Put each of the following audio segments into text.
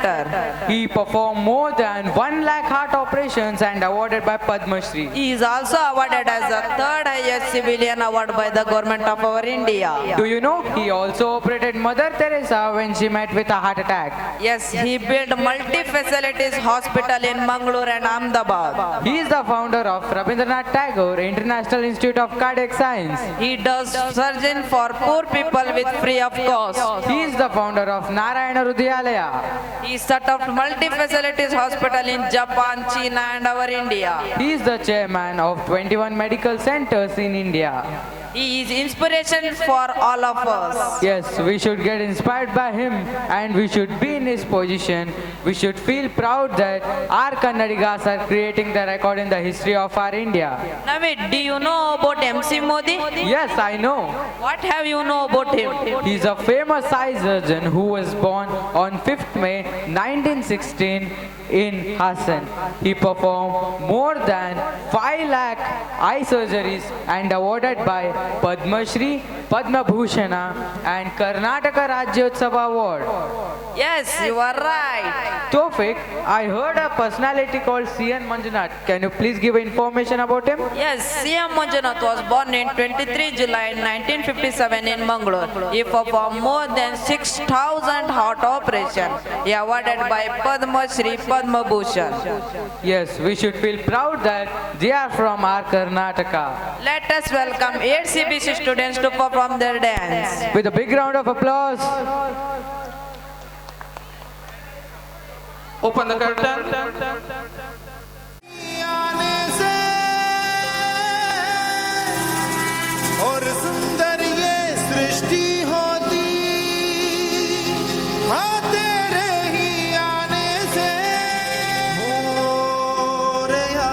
operator. He performed more than 1 lakh heart operations and awarded by Padma Shri. He is also awarded as the third highest civilian award by the government of our India. Do you know he also operated Mother Teresa when she met with a heart attack? Yes, he built multi-facilities hospital in Mangalore and Ahmedabad. He is the founder of Rabindranath Tagore International Institute of Cardiac Science. He does surgery for poor people with free of cost. He is the founder of Narayana Rudhyalaya. He set up multi-facilities hospital in Japan, China and our India. He is the chairman of 21 medical centers in India. He is inspiration for all of us. Yes, we should get inspired by him and we should be in his position. We should feel proud that our Kannadigas are creating the record in the history of our India. Navid, do you know about MC Modi? Yes, I know. What have you know about him? He is a famous eye surgeon who was born on 5th May 1916 in Hassan. He performed more than 5 lakh eye surgeries and awarded by Padma Shri, Padma Bhushana and Karnataka Rajyotsava Award. Yes, you are right. Tofik, I heard a personality called C.N. Manjunath. Can you please give information about him? Yes, C.M. Manjunath was born in 23 July 1957 in Mangalore. He performed more than 6,000 heart operations. He awarded by Padma Shri, Padma Bhushan. Yes, we should feel proud that they are from our Karnataka. Let us welcome 8 CBC students to perform their dance. With a big round of applause. Open the curtain. और सुंदर ये सृष्टि होती हाँ तेरे ही आने से मोरया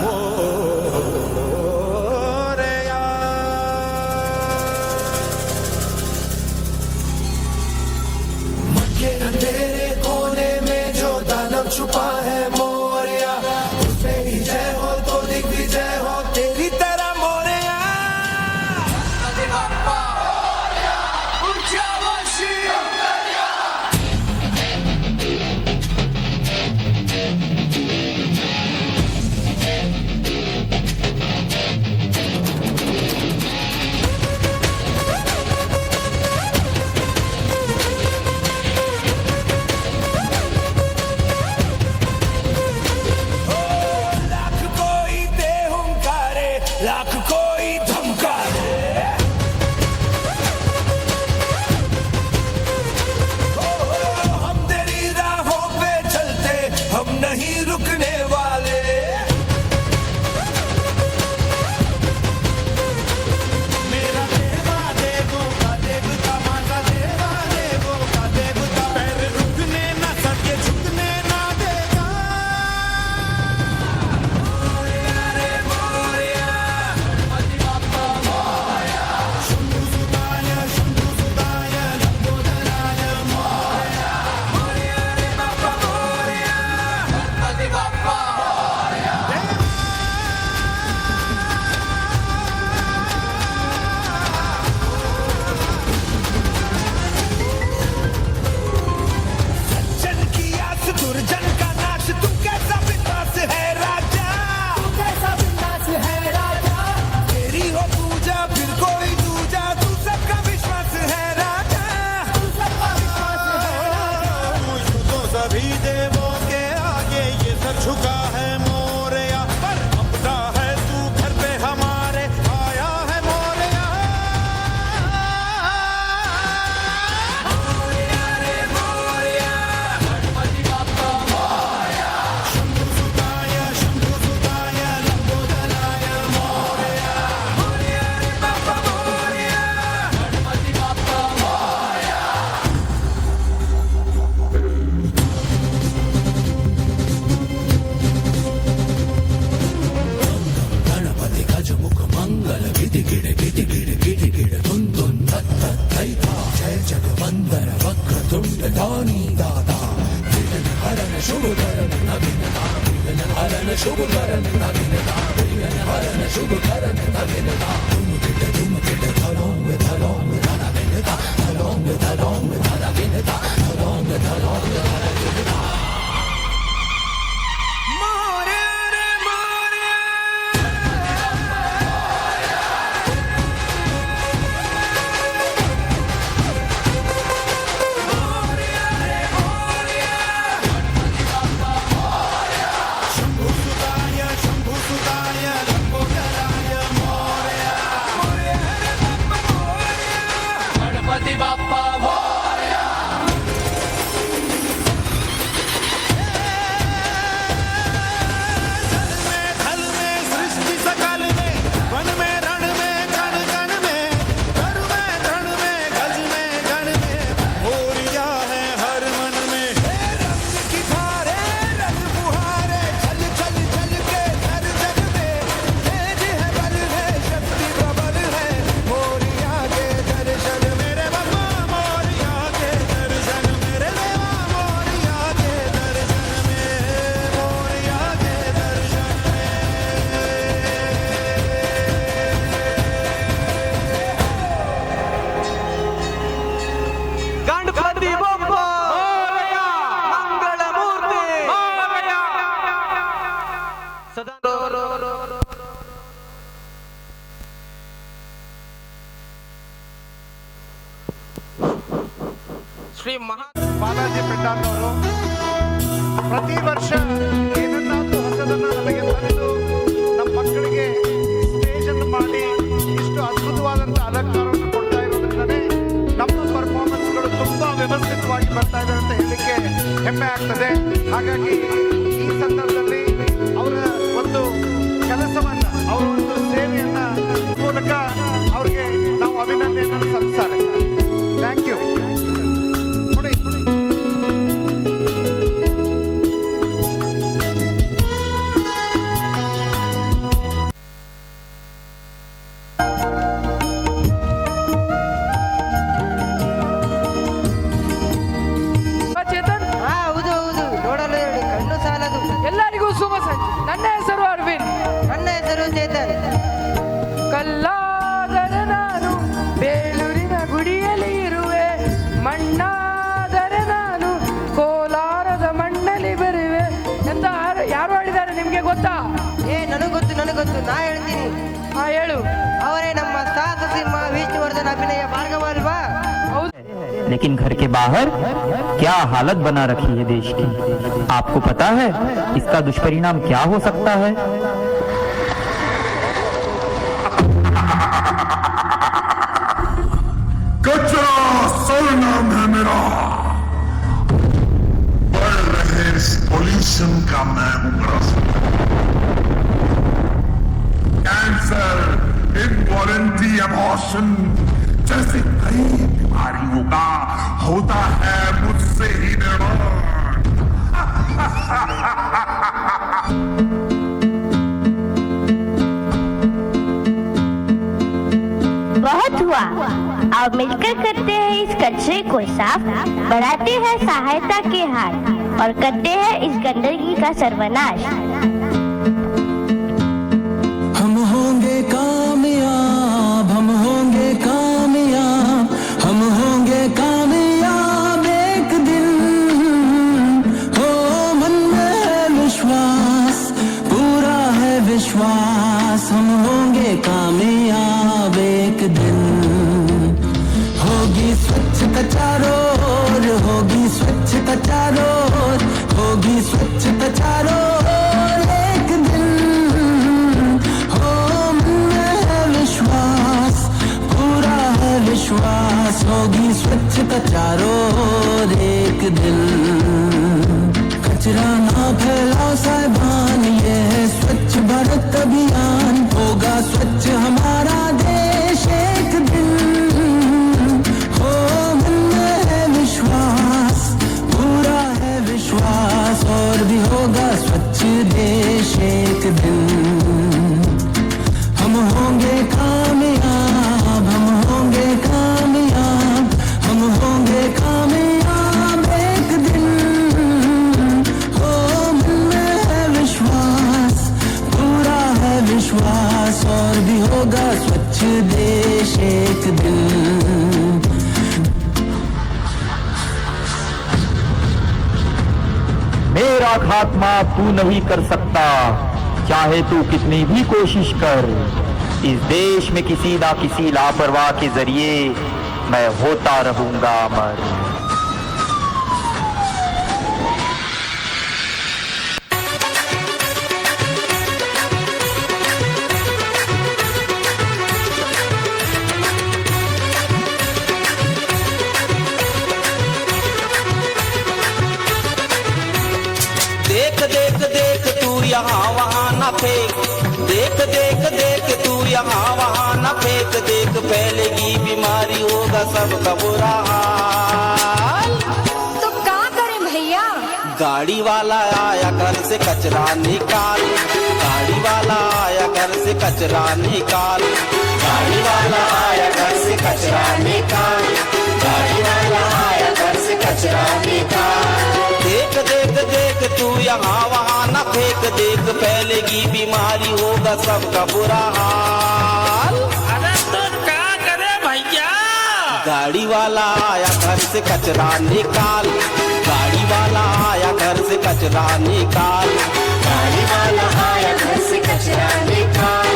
मोरया मन के अंधेरे कोने में जो दानव छुपा है मोरया उसमें ही जय हो तो दिग्विजय हो तेरी तरह मोरया लाख कोई दे हुंकारे लाख कोई धमकारे हम तेरी राहों पे चलते हम नहीं रुकने वाले मेरा देवा देवों का देवता माता देवा देवों का देवता पैर रुकने ना सके झुकने ना देगा शंभु सुताय लंबोदराय मोरया मोरया रे बाप्पा मोरया गणपति बाप्पा मोरया सज्जन की आस दुर्जन का नाश तू कैसा विनाश है राजा तू कैसा विनाश है राजा तेरी हो पूजा फिर कोई दूजा तू सबका विश्वास है राजा तू सबका विश्वास है राजा तो सभी देवों के आगे ये सर झुका है मोरया पर अपना है तू घर पे हमारे आया है मोरया मोरया रे मोरया गणपति बाप्पा मोरया शंभु सुताय लंबोदराय मोरया मोरया रे बाप्पा मोरया गणपति बाप्पा मोरया गणपति गज मुख मंगल गिट गिड़ धुन धुन धत्त धैता जय जगवंदन वक्र तुंड दानी दाता विघ्न हरण शुभ करण नवीनता विघ्न हरण शुभ करण नवीनता विघ्न हरण शुभ करण नवीनता धुम किट धरा विनता धलोंग धरा ಶ್ರೀ ಮಹಾ ಬಾಲಾಜಿ ಪೆಟ್ಟಾಲ್ ಅವರು ಪ್ರತಿ ವರ್ಷ ಏನನ್ನಾದರೂ ಹೊಸದನ್ನು ನಮಗೆ ತಂದು ನಮ್ಮ ಮಕ್ಕಳಿಗೆ ಸ್ಟೇಜ್ ಅನ್ನು ಮಾಡಿ ಇಷ್ಟು ಅದ್ಭುತವಾದಂಥ ಅಲಂಕಾರವನ್ನು ಕೊಡ್ತಾ ಇರೋದ್ರಿಂದಲೇ ನಮ್ಮ ಪರ್ಫಾರ್ಮೆನ್ಸ್ಗಳು ತುಂಬಾ ವ್ಯವಸ್ಥಿತವಾಗಿ ಬರ್ತಾ ಇದೆ ಅಂತ ಹೇಳಲಿಕ್ಕೆ ಹೆಮ್ಮೆ ಆಗ್ತದೆ. ಹಾಗಾಗಿ ಈ ಸಂದರ್ಭದಲ್ಲಿ ಅವರ ಒಂದು ಕೆಲಸವನ್ನ, ಅವರ ಒಂದು ಸೇವೆಯನ್ನ ಮೂಲಕ ಅವ್ರಿಗೆ ನಾವು ಅಭಿನಂದನೆಯನ್ನು ಸಲ್ಲಿಸ್ತಾರೆ. Thank you. ಚೇತನ್, ಹೌದು ಹೌದು, ನೋಡಲು ಎರಡು ಕಣ್ಣು ಸಾಲದು. ಎಲ್ಲರಿಗೂ ಶುಭ ಸಂಜೆ. ನನ್ನ ಹೆಸರು ಅರವಿಂದ್. ನನ್ನ ಹೆಸರು ಚೇತನ್. ಕಲ್ಲಾದರೆ ನಾನು ಬೇಲೂರಿನ ಗುಡಿಯಲ್ಲಿ ಇರುವೆ, ಮಣ್ಣಾದರೆ ನಾನು ಕೋಲಾರದ ಮಣ್ಣಲ್ಲಿ ಬರುವೆ ಅಂತ ಯಾರು ಹೇಳಿದ್ದಾರೆ ನಿಮ್ಗೆ ಗೊತ್ತಾ? ನನಗೆ ಗೊತ್ತು, ನಾ ಹೇಳ್ತೀನಿ. ಹಾ, ಹೇಳು. ಅವರೇ ನಮ್ಮ ಸಾಹಸ ಸಿಂಹ ವಿಷ್ಣುವರ್ಧನ್ ಅಭಿನಯ ಭಾರ್ಗವ ಅಲ್ವಾ? ಹೌದು. लेकिन घर के बाहर क्या हालत बना रखी है देश की, आपको पता है इसका दुष्परिणाम क्या हो सकता है? कचरा सरनाम है मेरा, बढ़ रहे इस पॉल्यूशन का मैं हूं ग्रस्त। कैंसर, इनवॉलेंट्री अबॉर्शन जैसे कई बीमारियों का होता है मुझसे ही निर्माण। बहुत हुआ, अब मिलकर करते हैं इस कचरे को साफ, बढ़ाते हैं सहायता के हाथ और करते हैं इस गंदगी का सर्वनाश। हम होंगे कामयाब, हम होंगे कामयाब, हम होंगे कामयाब एक दिन। हो मन में है विश्वास, पूरा है विश्वास, हम होंगे कामयाब एक दिन। होगी स्वच्छता चारों ओर, होगी स्वच्छता चारों ओर, होगी स्वच्छता चारों ओर एक दिन। हो मन में है विश्वास, पूरा है विश्वास, होगी स्वच्छता चारों ओर एक दिन। कचरा ना फैलाओ साहिबान, ये है स्वच्छ भारत अभियान, होगा स्वच्छ हमारा देश एक दिन। हो मन में है विश्वास, पूरा है विश्वास, और भी होगा स्वच्छ देश एक दिन। हम होंगे कामयाब, हम होंगे कामयाब, हम होंगे कामयाब एक दिन। हो मन में है विश्वास, पूरा है विश्वास, और भी होगा स्वच्छ देश एक दिन। मेरा खात्मा तू नहीं कर सकता, चाहे तू कितनी भी कोशिश कर। इस देश में किसी ना किसी लापरवाह के जरिए मैं होता रहूंगा अमर। देख देख देख तू यहाँ वहाँ न फेंक, देख देख देख तू यहाँ वहाँ न फेंक, देख फैलेगी बीमारी, होगा सबका बुरा हाल। तो क्या करें भैया? गाड़ी वाला आया घर से कचरा निकाल, गाड़ी वाला आया घर से कचरा निकाल, गाड़ी वाला आया घर से कचरा निकाल, गाड़ी वाला आया घर से कचरा निकाल। देख देख देख तू यहाँ वहाँ न फेंक, देख फैलेगी बीमारी, होगा सबका बुरा हाल। अरे तो क्या करे भैया? गाड़ी वाला आया घर से कचरा निकाल, गाड़ी वाला आया घर से कचरा निकाल, गाड़ी वाला आया घर से कचरा निकाल,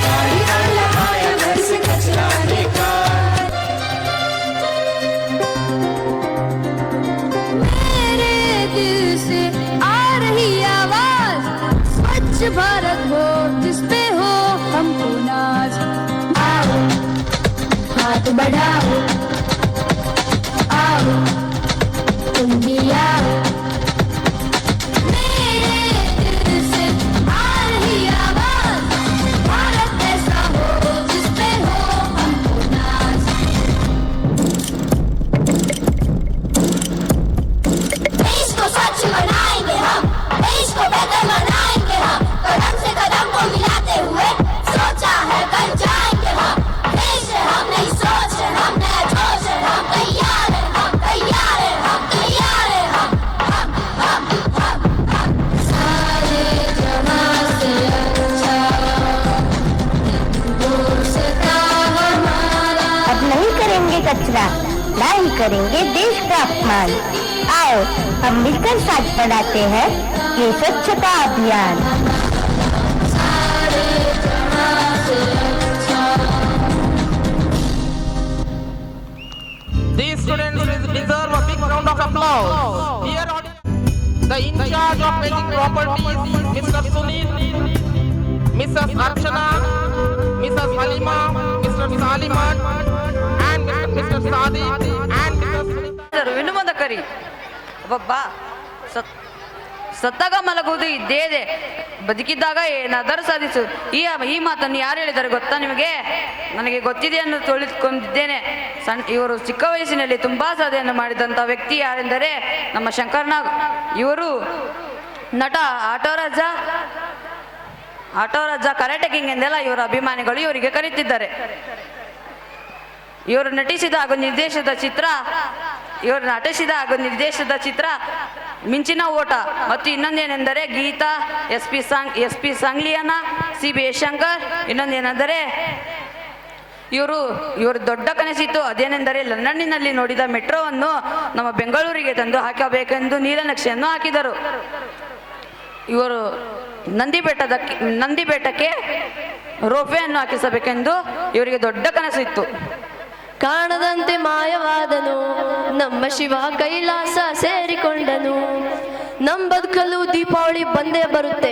गाड़ी वाला आया घर से कचरा निकाल। तुम भी आओ मेरे दिल से आ रही आवाज भारत ऐसा हो जिस पे हो हमको नाज देश को स्वच्छ बनाएंगे हम देश को बेहतर बनाएंगे हम कदम से कदम को मिलाते हुए सोचा है कल जाएंगे हम देश है हम नहीं सोच रहे हम नया जोश है हम तैयार है हम तैयार है हम तैयार है हम सारे जहां से अच्छा दोस्ता हमारा अब नहीं करेंगे कचरा ना ही करेंगे देश का अपमान आओ हम मिलकर साथ बढ़ाते हैं ये स्वच्छता अभियान These students deserve a big round of applause. Dear audience, the in charge of building properties, Mr. Sunil, Mrs. Archana, Mrs. Halima, Mr. Saliman, and Mr. Sadi, and Mrs. Sunita. ಇನ್ನು ಮುಂದೆ ಕರಿ ಒಬ್ಬ ಸತ್ತಾಗ ಮಲಗುವುದು ಇದ್ದೇ ಇದೆ ಬದುಕಿದ್ದಾಗ ಏನಾದರೂ ಸಾಧಿಸು ಈ ಮಾತನ್ನು ಯಾರು ಹೇಳಿದ್ದಾರೆ ಗೊತ್ತಾ ನಿಮಗೆ ನನಗೆ ಗೊತ್ತಿದೆ ಅನ್ನೋ ತಿಳಿದುಕೊಂಡಿದ್ದೇನೆ ಇವರು ಚಿಕ್ಕ ವಯಸ್ಸಿನಲ್ಲಿ ತುಂಬಾ ಸಾಧನೆಯನ್ನು ಮಾಡಿದಂಥ ವ್ಯಕ್ತಿ ಯಾರೆಂದರೆ ನಮ್ಮ ಶಂಕರ್ನಾಗ್ ಇವರು ನಟ ಆಟೋ ರಾಜ ಕರಾಟೆ ಕಿಂಗ್ ಎಂದೆಲ್ಲ ಇವರ ಅಭಿಮಾನಿಗಳು ಇವರಿಗೆ ಕರೀತಿದ್ದಾರೆ ಇವರು ನಟಿಸಿದ ಹಾಗೂ ನಿರ್ದೇಶಿಸಿದ ಚಿತ್ರ ಮಿಂಚಿನ ಓಟ ಮತ್ತು ಇನ್ನೊಂದೇನೆಂದರೆ Geetha S P Sangliana CB Shankar ಇನ್ನೊಂದೇನೆಂದರೆ ಇವರು ದೊಡ್ಡ ಕನಸಿತ್ತು ಅದೇನೆಂದರೆ ಲಂಡನ್ನಿನಲ್ಲಿ ನೋಡಿದ ಮೆಟ್ರೋವನ್ನು ನಮ್ಮ ಬೆಂಗಳೂರಿಗೆ ತಂದು ಹಾಕಬೇಕೆಂದು ನೀಲನಕ್ಷೆಯನ್ನು ಹಾಕಿದರು ಇವರು ನಂದಿ ಬೆಟ್ಟಕ್ಕೆ ರೋಪ್ವೇಯನ್ನು ಹಾಕಿಸಬೇಕೆಂದು ಇವರಿಗೆ ದೊಡ್ಡ ಕನಸು ಇತ್ತು ಕಾಣದಂತೆ ಮಾಯವಾದನು ನಮ್ಮ ಶಿವ ಕೈಲಾಸ ಸೇರಿಕೊಂಡನು ನಮ್ ಬದುಕಲು ದೀಪಾವಳಿ ಬಂದೇ ಬರುತ್ತೆ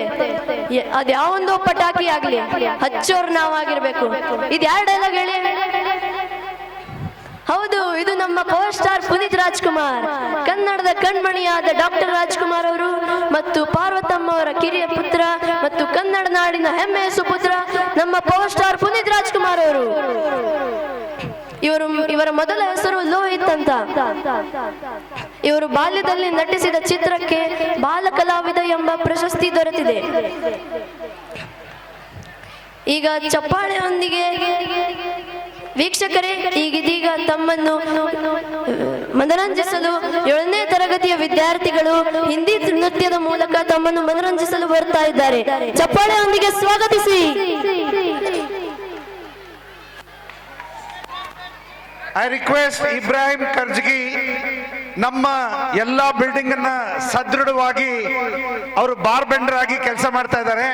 ಅದ್ಯಾವೊಂದೋ ಪಟಾಕಿ ಆಗ್ಲಿ ಹಚ್ಚೋರ್ ನಾವಾಗಿರ್ಬೇಕು ಇದು ಯಾರ ಡೈಲಾಗ್ ಹೇಳಿ ಹೌದು ಇದು ನಮ್ಮ ಪವರ್ ಸ್ಟಾರ್ ಪುನೀತ್ ರಾಜ್ಕುಮಾರ್ ಕನ್ನಡದ ಕಣ್ಮಣಿಯಾದ ಡಾಕ್ಟರ್ ರಾಜ್ಕುಮಾರ್ ಅವರು ಮತ್ತು ಪಾರ್ವತಮ್ಮ ಅವರ ಕಿರಿಯ ಪುತ್ರ ಮತ್ತು ಕನ್ನಡ ನಾಡಿನ ಹೆಮ್ಮೆಯ ಸುಪುತ್ರ ನಮ್ಮ ಪವರ್ ಸ್ಟಾರ್ ಪುನೀತ್ ರಾಜ್ಕುಮಾರ್ ಅವರು ಇವರ ಮೊದಲ ಹೆಸರು ಲೋಹಿತ್ ಅಂತ ಇವರು ಬಾಲ್ಯದಲ್ಲಿ ನಟಿಸಿದ ಚಿತ್ರಕ್ಕೆ ಬಾಲ ಕಲಾವಿದ ಎಂಬ ಪ್ರಶಸ್ತಿ ದೊರೆತಿದೆ ಈಗ ಚಪ್ಪಾಳೆಯೊಂದಿಗೆ ವೀಕ್ಷಕರೇ ಈಗಿದೀಗ ತಮ್ಮನ್ನು ಮನರಂಜಿಸಲು 7ನೇ ತರಗತಿಯ ವಿದ್ಯಾರ್ಥಿಗಳು ಹಿಂದಿ ನೃತ್ಯದ ಮೂಲಕ ತಮ್ಮನ್ನು ಮನರಂಜಿಸಲು ಬರ್ತಾ ಇದ್ದಾರೆ ಚಪ್ಪಾಳೆಯೊಂದಿಗೆ ಸ್ವಾಗತಿಸಿ ಐ ರಿಕ್ವೆಸ್ಟ್ ಇಬ್ರಾಹಿಂ ಕರ್ಜಗಿ ನಮ್ಮ ಎಲ್ಲಾ ಬಿಲ್ಡಿಂಗ್ ಅನ್ನ ಸದೃಢವಾಗಿ ಅವರು ಬಾರ್ ಬೆಂಡರ್ ಆಗಿ ಕೆಲಸ ಮಾಡ್ತಾ ಇದ್ದಾರೆ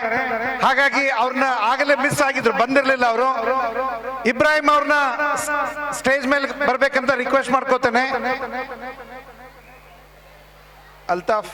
ಹಾಗಾಗಿ ಅವ್ರನ್ನ ಆಗಲೇ ಮಿಸ್ ಆಗಿದ್ರು ಬಂದಿರಲಿಲ್ಲ ಅವರು ಇಬ್ರಾಹಿಂ ಅವ್ರನ್ನ ಸ್ಟೇಜ್ ಮೇಲೆ ಬರ್ಬೇಕಂತ ರಿಕ್ವೆಸ್ಟ್ ಮಾಡ್ಕೋತೇನೆ ಅಲ್ತಾಫ್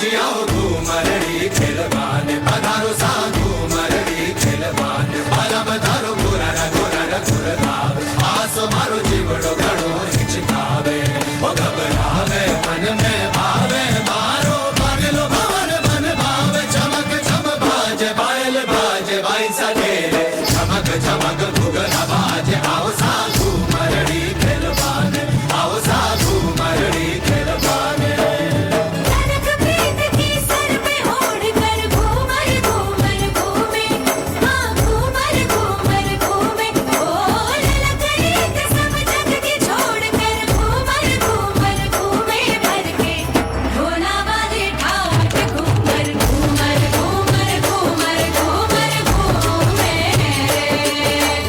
जी आओ घूमरड़ी खेलवान पधारो साधु मरड़ी खेलवान बाला बधारो गुरर गुरर गुरदाव आसो मारो जीवड़ो घड़ो हिचकावे ओ घबरावे मन में भावे मारो पागलो भवन मन भावे चमक चम बाजे बायल बाजे बाई सकेले चमक चमक भुगला बाजे आओ साधु मरड़ी खेलवान आओ साधु मरड़ी खेलवान कनक प्रीत की सर पे ओढ़ कर घूमर घूमर घूमे हाँ घूमर घूमर घूमे ओ ललक रीत सब जग की छोड़ कर घूमर घूमर घूमे भर के ढोला वाले ठाट घूमर घूमर घूमर घूमर घूमर घूमे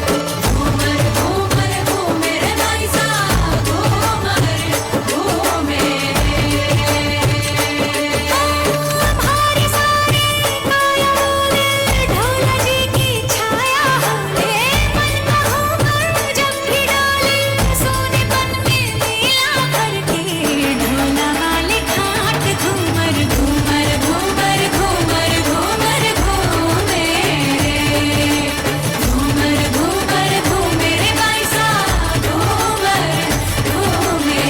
घूमर घूमर घूमे रे भाई साहब घूमर घूमे हमारी सारी काया बोले ढोला जी की छाया ले मन घूमर जब भी डाले सोनेपन में लीला भर के ढोला वाले घाट घूमर घूमर घूमर घूमर घूमर घूमे घूमर घूमर घूमे रे भाई साहब घूमर घूमे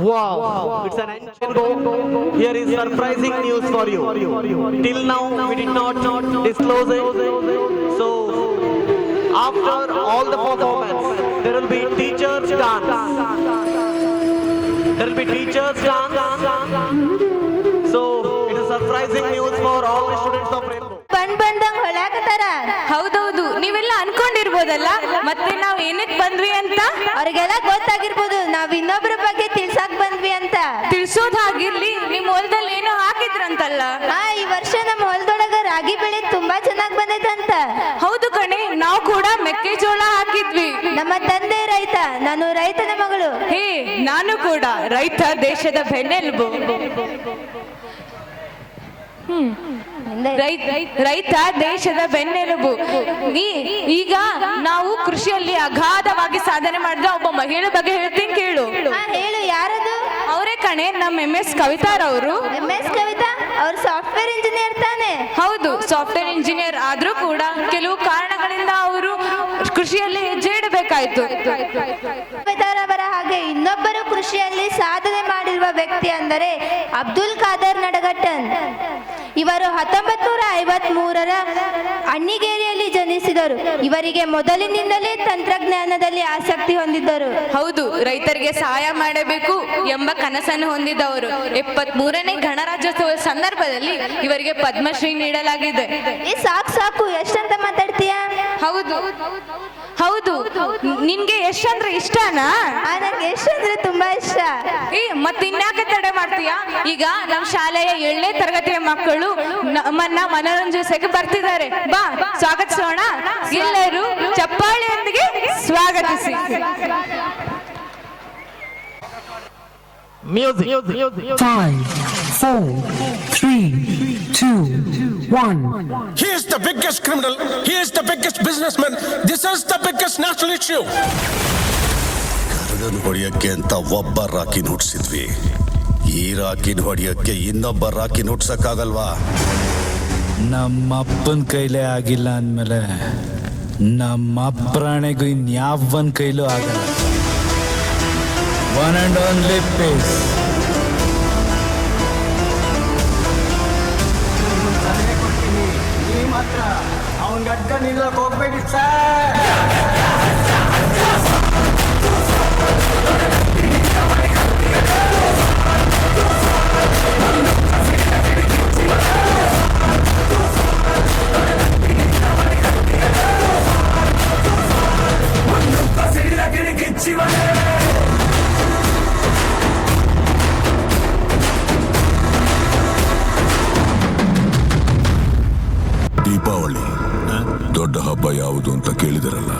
Wow, it's an ancient bow. Here is surprising news for you. Till now, we did not disclose it. So, after all the performance, there will be teachers' dance. There will be teachers' dance. So, it is surprising news for all the students of Rainbow. ಬಂದಂಗ್ ಹೊಳ್ಯಾಕತ್ತಾರ. ಹೌದೌದು, ನೀವೆಲ್ಲ ಅನ್ಕೊಂಡಿರ್ಬೋದಲ್ಲ ಮತ್ತೆ ನಾವ್ ಏನಕ್ಕೆ ಬಂದ್ವಿ ಅಂತ. ಅವ್ರಿಗೆಲ್ಲ ಗೊತ್ತಾಗಿರ್ಬೋದು ನಾವ್ ಇನ್ನೊಬ್ರ ಬಗ್ಗೆ ತಿಳ್ಸಾಕ್ ಬಂದ್ವಿ ಅಂತ. ತಿಳ್ಸೋದ್ ಹಾಗಿರ್ಲಿ, ನಿಮ್ ಹೊಲದಲ್ಲಿ ಏನೋ ಹಾಕಿದ್ರಂತಲ್ಲ. ಈ ವರ್ಷ ನಮ್ಮ ಹೊಲದೊಳಗ ರಾಗಿ ಬೆಳೆ ತುಂಬಾ ಚೆನ್ನಾಗ್ ಬಂದೈತಂತ. ಹೌದು ಕಣೆ, ನಾವು ಕೂಡ ಮೆಕ್ಕೆಜೋಳ ಹಾಕಿದ್ವಿ. ನಮ್ಮ ತಂದೆ ರೈತ, ನಾನು ರೈತನ ಮಗಳು. ಹೇ, ನಾನು ಕೂಡ ರೈತ ದೇಶದ ಬೆನ್ನೆಲುಬು. ರೈತ ದೇಶದ ಬೆನ್ನೆಲುಬು. ಈಗ ನಾವು ಕೃಷಿಯಲ್ಲಿ ಅಗಾಧವಾಗಿ ಸಾಧನೆ ಮಾಡಿದ ಒಬ್ಬ ಮಹಿಳೆ ಬಗ್ಗೆ ಹೇಳ್ತೀನಿ ಕೇಳು. ಹೇಳು, ಯಾರದು? ಅವರೇ ಕಣೆ, ನಮ್ಮ MS ಕವಿತಾರವರು. MS ಕವಿತಾ ಅವ್ರು ಸಾಫ್ಟ್ವೇರ್ ಇಂಜಿನಿಯರ್ ತಾನೆ? ಹೌದು, ಸಾಫ್ಟ್ವೇರ್ ಇಂಜಿನಿಯರ್ ಆದ್ರೂ ಕೂಡ ಕೆಲವು ಕಾರಣಗಳಿಂದ ಅವರು ಕೃಷಿಯಲ್ಲಿ ಹೆಜ್ಜೆ ಇಡಬೇಕಾಯ್ತು. ಕವಿತಾರವರ ಹಾಗೆ ಇನ್ನೊಬ್ಬರು ಕೃಷಿಯಲ್ಲಿ ಸಾಧನೆ ಮಾಡಿರುವ ವ್ಯಕ್ತಿ ಅಂದರೆ ಅಬ್ದುಲ್ ಖಾದರ್ ನಡಗಟ್ಟನ್. ಇವರು 1953ರ ಅಣ್ಣಿಗೇರಿಯಲ್ಲಿ ಜನಿಸಿದರು. ಇವರಿಗೆ ಮೊದಲಿನಿಂದಲೇ ತಂತ್ರಜ್ಞಾನದಲ್ಲಿ ಆಸಕ್ತಿ ಹೊಂದಿದ್ದರು. ಹೌದು, ರೈತರಿಗೆ ಸಹಾಯ ಮಾಡಬೇಕು ಎಂಬ ಕನಸನ್ನು ಹೊಂದಿದವರು. 73ನೇ ಗಣರಾಜ್ಯೋತ್ಸವ ಸಂದರ್ಭದಲ್ಲಿ ಇವರಿಗೆ ಪದ್ಮಶ್ರೀ ನೀಡಲಾಗಿದೆ. ಸಾಕು ಎಷ್ಟಂತ ಮಾತಾಡ್ತೀಯ? ಹೌದು ಹೌದು, ನಿನ್ಗೆ ಯಶ್ ಇಷ್ಟನಾ? ನನಗೆ ಯಶ್ ಅಂದ್ರೆ ತುಂಬಾ ಇಷ್ಟ. ಮತ್ತೆ ಇನ್ಯಾಕೆ ತಡೆ ಮಾಡ್ತೀಯ? ಈಗ ನಮ್ಮ ಶಾಲೆಯ 7ನೇ ತರಗತಿಯ ಮಕ್ಕಳು ನಮ್ಮನ್ನ ಮನೋರಂಜಿಸಕ್ಕೆ ಬರ್ತಿದ್ದಾರೆ. ಬಾ, ಸ್ವಾಗತಿಸೋಣ. ಎಲ್ಲರೂ ಚಪ್ಪಾಳೆಯೊಂದಿಗೆ ಸ್ವಾಗತಿಸಿ. Music. 5, 4, 3, 2, 1. He is the biggest criminal. He is the biggest businessman. This is the biggest national issue. ಕರಡನ್ನು ಹೊಡೆಯಕ್ಕೆ ಅಂತ ಒಬ್ಬ ರಾಕಿನ್ ಹುಟ್ಟಿಸಿದ್ವಿ. ಈ ರಾಕಿನ್ ಹೊಡೆಯಕ್ಕೆ ಇನ್ನೊಬ್ಬ ರಾಕಿನ್ ಹುಟ್ಸಕ್ಕಾಗಲ್ವಾ? ನಮ್ಮಪ್ಪನ ಕೈಲೇ ಆಗಿಲ್ಲ ಅಂದಮೇಲೆ ನಮ್ಮ ಅಪ್ರಾಣೆಗೂ ಇನ್ಯಾವನ್ ಕೈಲೂ ಆಗಲ್ಲ. One and only piece. ಮಾತ್ರ ಅವನ್ ಗಡ್ಡ ನಿಲ್ಲಕ್ ಹೋಗ್ಬೇಡಿ ಸರ್. ದೀಪಾವಳಿ ಯಾವುದು ಅಂತ ಕೇಳಿದರಲ್ಲ.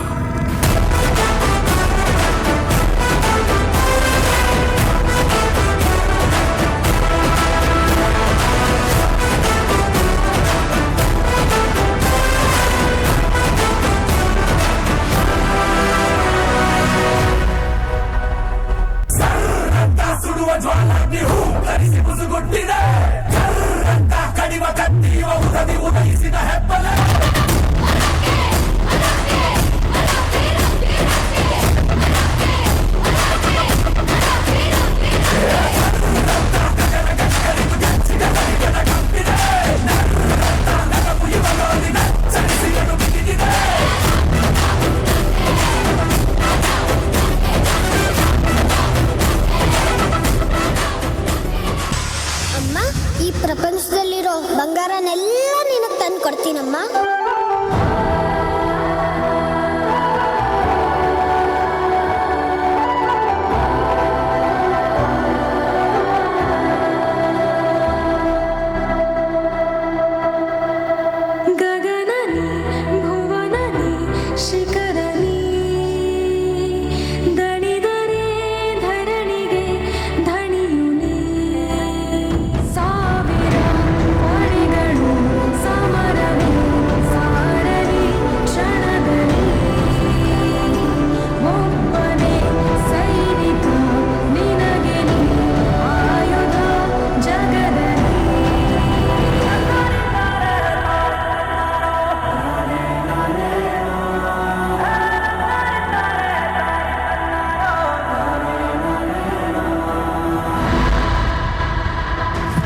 ಅಮ್ಮ, ಈ ಪ್ರಪಂಚದಲ್ಲಿರೋ ಬಂಗಾರನೆಲ್ಲ ನಿನಗೆ ತಂದು ಕೊಡ್ತೀನಮ್ಮ.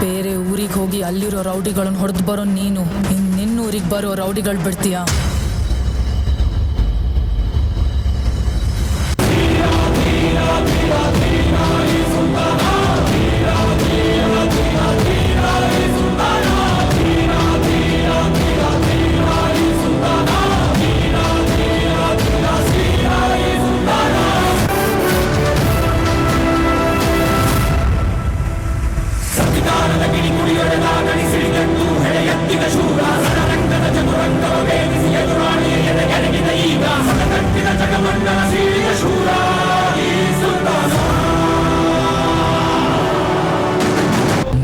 ಬೇರೆ ಊರಿಗೆ ಹೋಗಿ ಅಲ್ಲಿರೋ ರೌಡಿಗಳನ್ನು ಹೊಡೆದು ಬರೋ ನೀನು ನಿನ್ನ ಊರಿಗೆ ಬರೋ ರೌಡಿಗಳು ಬಿಡ್ತೀಯಾ?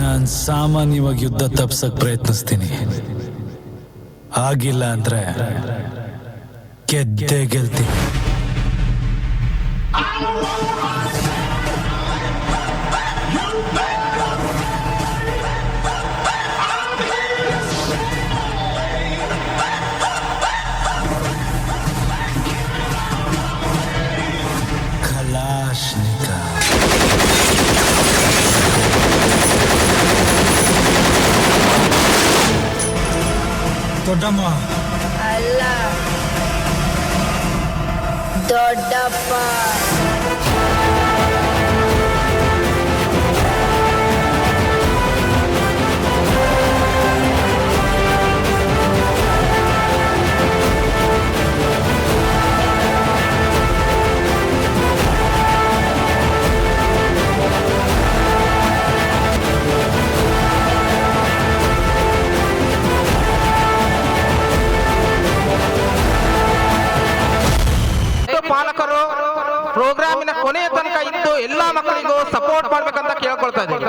ನಾನು ಸಾಮಾನ್ಯವಾಗಿ ಯುದ್ಧ ತಪ್ಸಕ್ ಪ್ರಯತ್ನಿಸ್ತೀನಿ. ಆಗಿಲ್ಲ ಅಂದ್ರೆ ಗೆದ್ದೇ ಗೆಲ್ತೀನಿ. ದೊಡ್ಡಮ್ಮ ಅಲ್ಲ, ದೊಡ್ಡಪ್ಪ. ಪಾಲಕರು ಪ್ರೋಗ್ರಾಮಿನ ಕೊನೆಯ ತನಕ ಇದ್ದು ಎಲ್ಲಾ ಮಕ್ಕಳಿಗೂ ಸಪೋರ್ಟ್ ಮಾಡ್ಬೇಕಂತ ಕೇಳ್ಕೊಳ್ತಾ ಇದ್ದೀನಿ.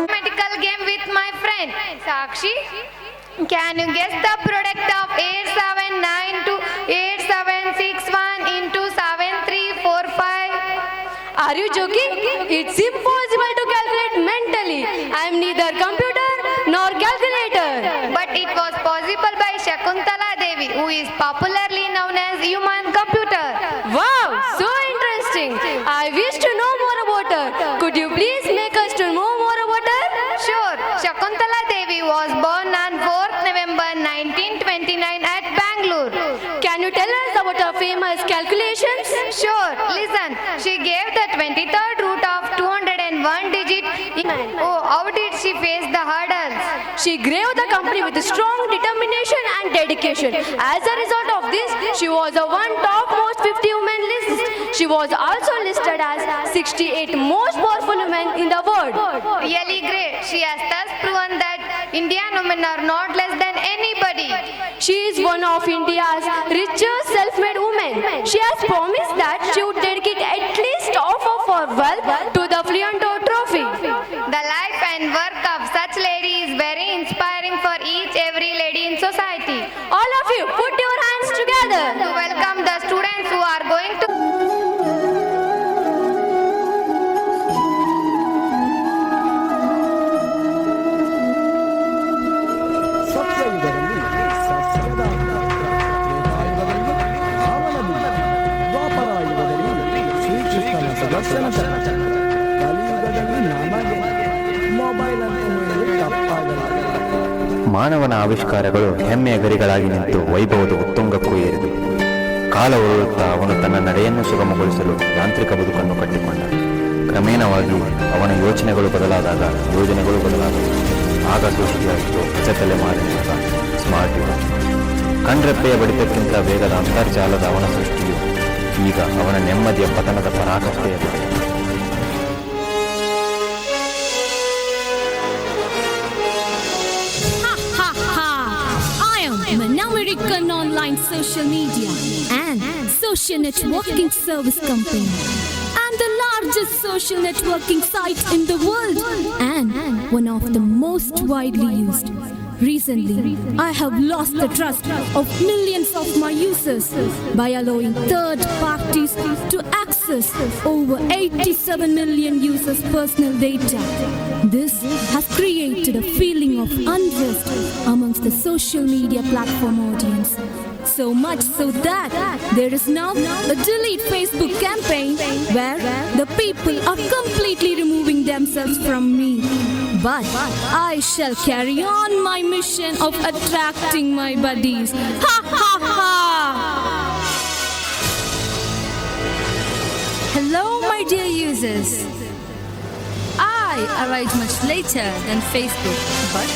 Mathematical game with my friend Sakshi. Can you guess the product of 879 to 8761 into 7345? Are you joking? It's impossible to calculate mentally. I am neither computer nor calculator. But it was possible by Shakuntala Devi, who is popularly known as human computer. Wow, so interesting. I wish to know more about her. Could you please make us to know more about her? Sure. Shakuntala Devi was born on 4th November 1929 at Bangalore. Can you tell us about her famous calculations? Sure. Listen, she gave the 23rd root of 201 digit. Oh, how did she face the hurdles? She grew the company with strong determination and dedication. As a result of this, she was a one top most 50 women list. She was also listed as 68 most powerful women in the world. Really great. She has thus proven that Indian women are not less than anybody. She is one of India's richest self-made women. She has promised that she would dedicate at least half of her wealth to the Fluento Trophy. The life and work of such lady is very inspiring for every lady in society. All of you, put your hands together to welcome the students who are going to ಮಾನವನ ಆವಿಷ್ಕಾರಗಳು ಹೆಮ್ಮೆಯ ಗರಿಗಳಾಗಿ ನಿಂತು ವೈಭವದ ಉತ್ತುಂಗಕ್ಕೂ ಏರಿದು ಕಾಲ ಉರುಳುತ್ತಾ ಅವನು ತನ್ನ ನಡೆಯನ್ನು ಸುಗಮಗೊಳಿಸಲು ಯಾಂತ್ರಿಕ ಬದುಕನ್ನು ಕಟ್ಟಿಕೊಂಡ. ಕ್ರಮೇಣವಾಗಿ ಅವನ ಯೋಚನೆಗಳು ಬದಲಾದಾಗ ಯೋಜನೆಗಳು ಬದಲಾದವು. ಆಗ ಸೃಷ್ಟಿಯಾಯಿತು ಹೊಸ ತಲೆಮಾರಿನ ಸ್ಮಾರ್ಟ್ ಯುಗ. ಕಣ್ರೆಪ್ಪೆಯ ಬಡಿತಕ್ಕಿಂತ ವೇಗದ ಅಂತರ್ಜಾಲದ ಅವನ ಸೃಷ್ಟಿಯು ಈಗ ಅವನ ನೆಮ್ಮದಿಯ ಪತನದ ಪರಾಕಾಷ್ಠೆಯಲ್ಲಿ. An American online social media and social networking service company and the largest social networking site in the world and one of the most widely used. Recently, I have lost the trust of millions of my users by allowing third parties to access over 87 million users' personal data. This has created a feeling of unrest amongst the social media platform audience. So much so that there is now a delete Facebook campaign where the people are completely removing themselves from me. But I shall carry on my mission of attracting my buddies. Ha ha ha! Hello, my dear users. I arrived much later than Facebook, but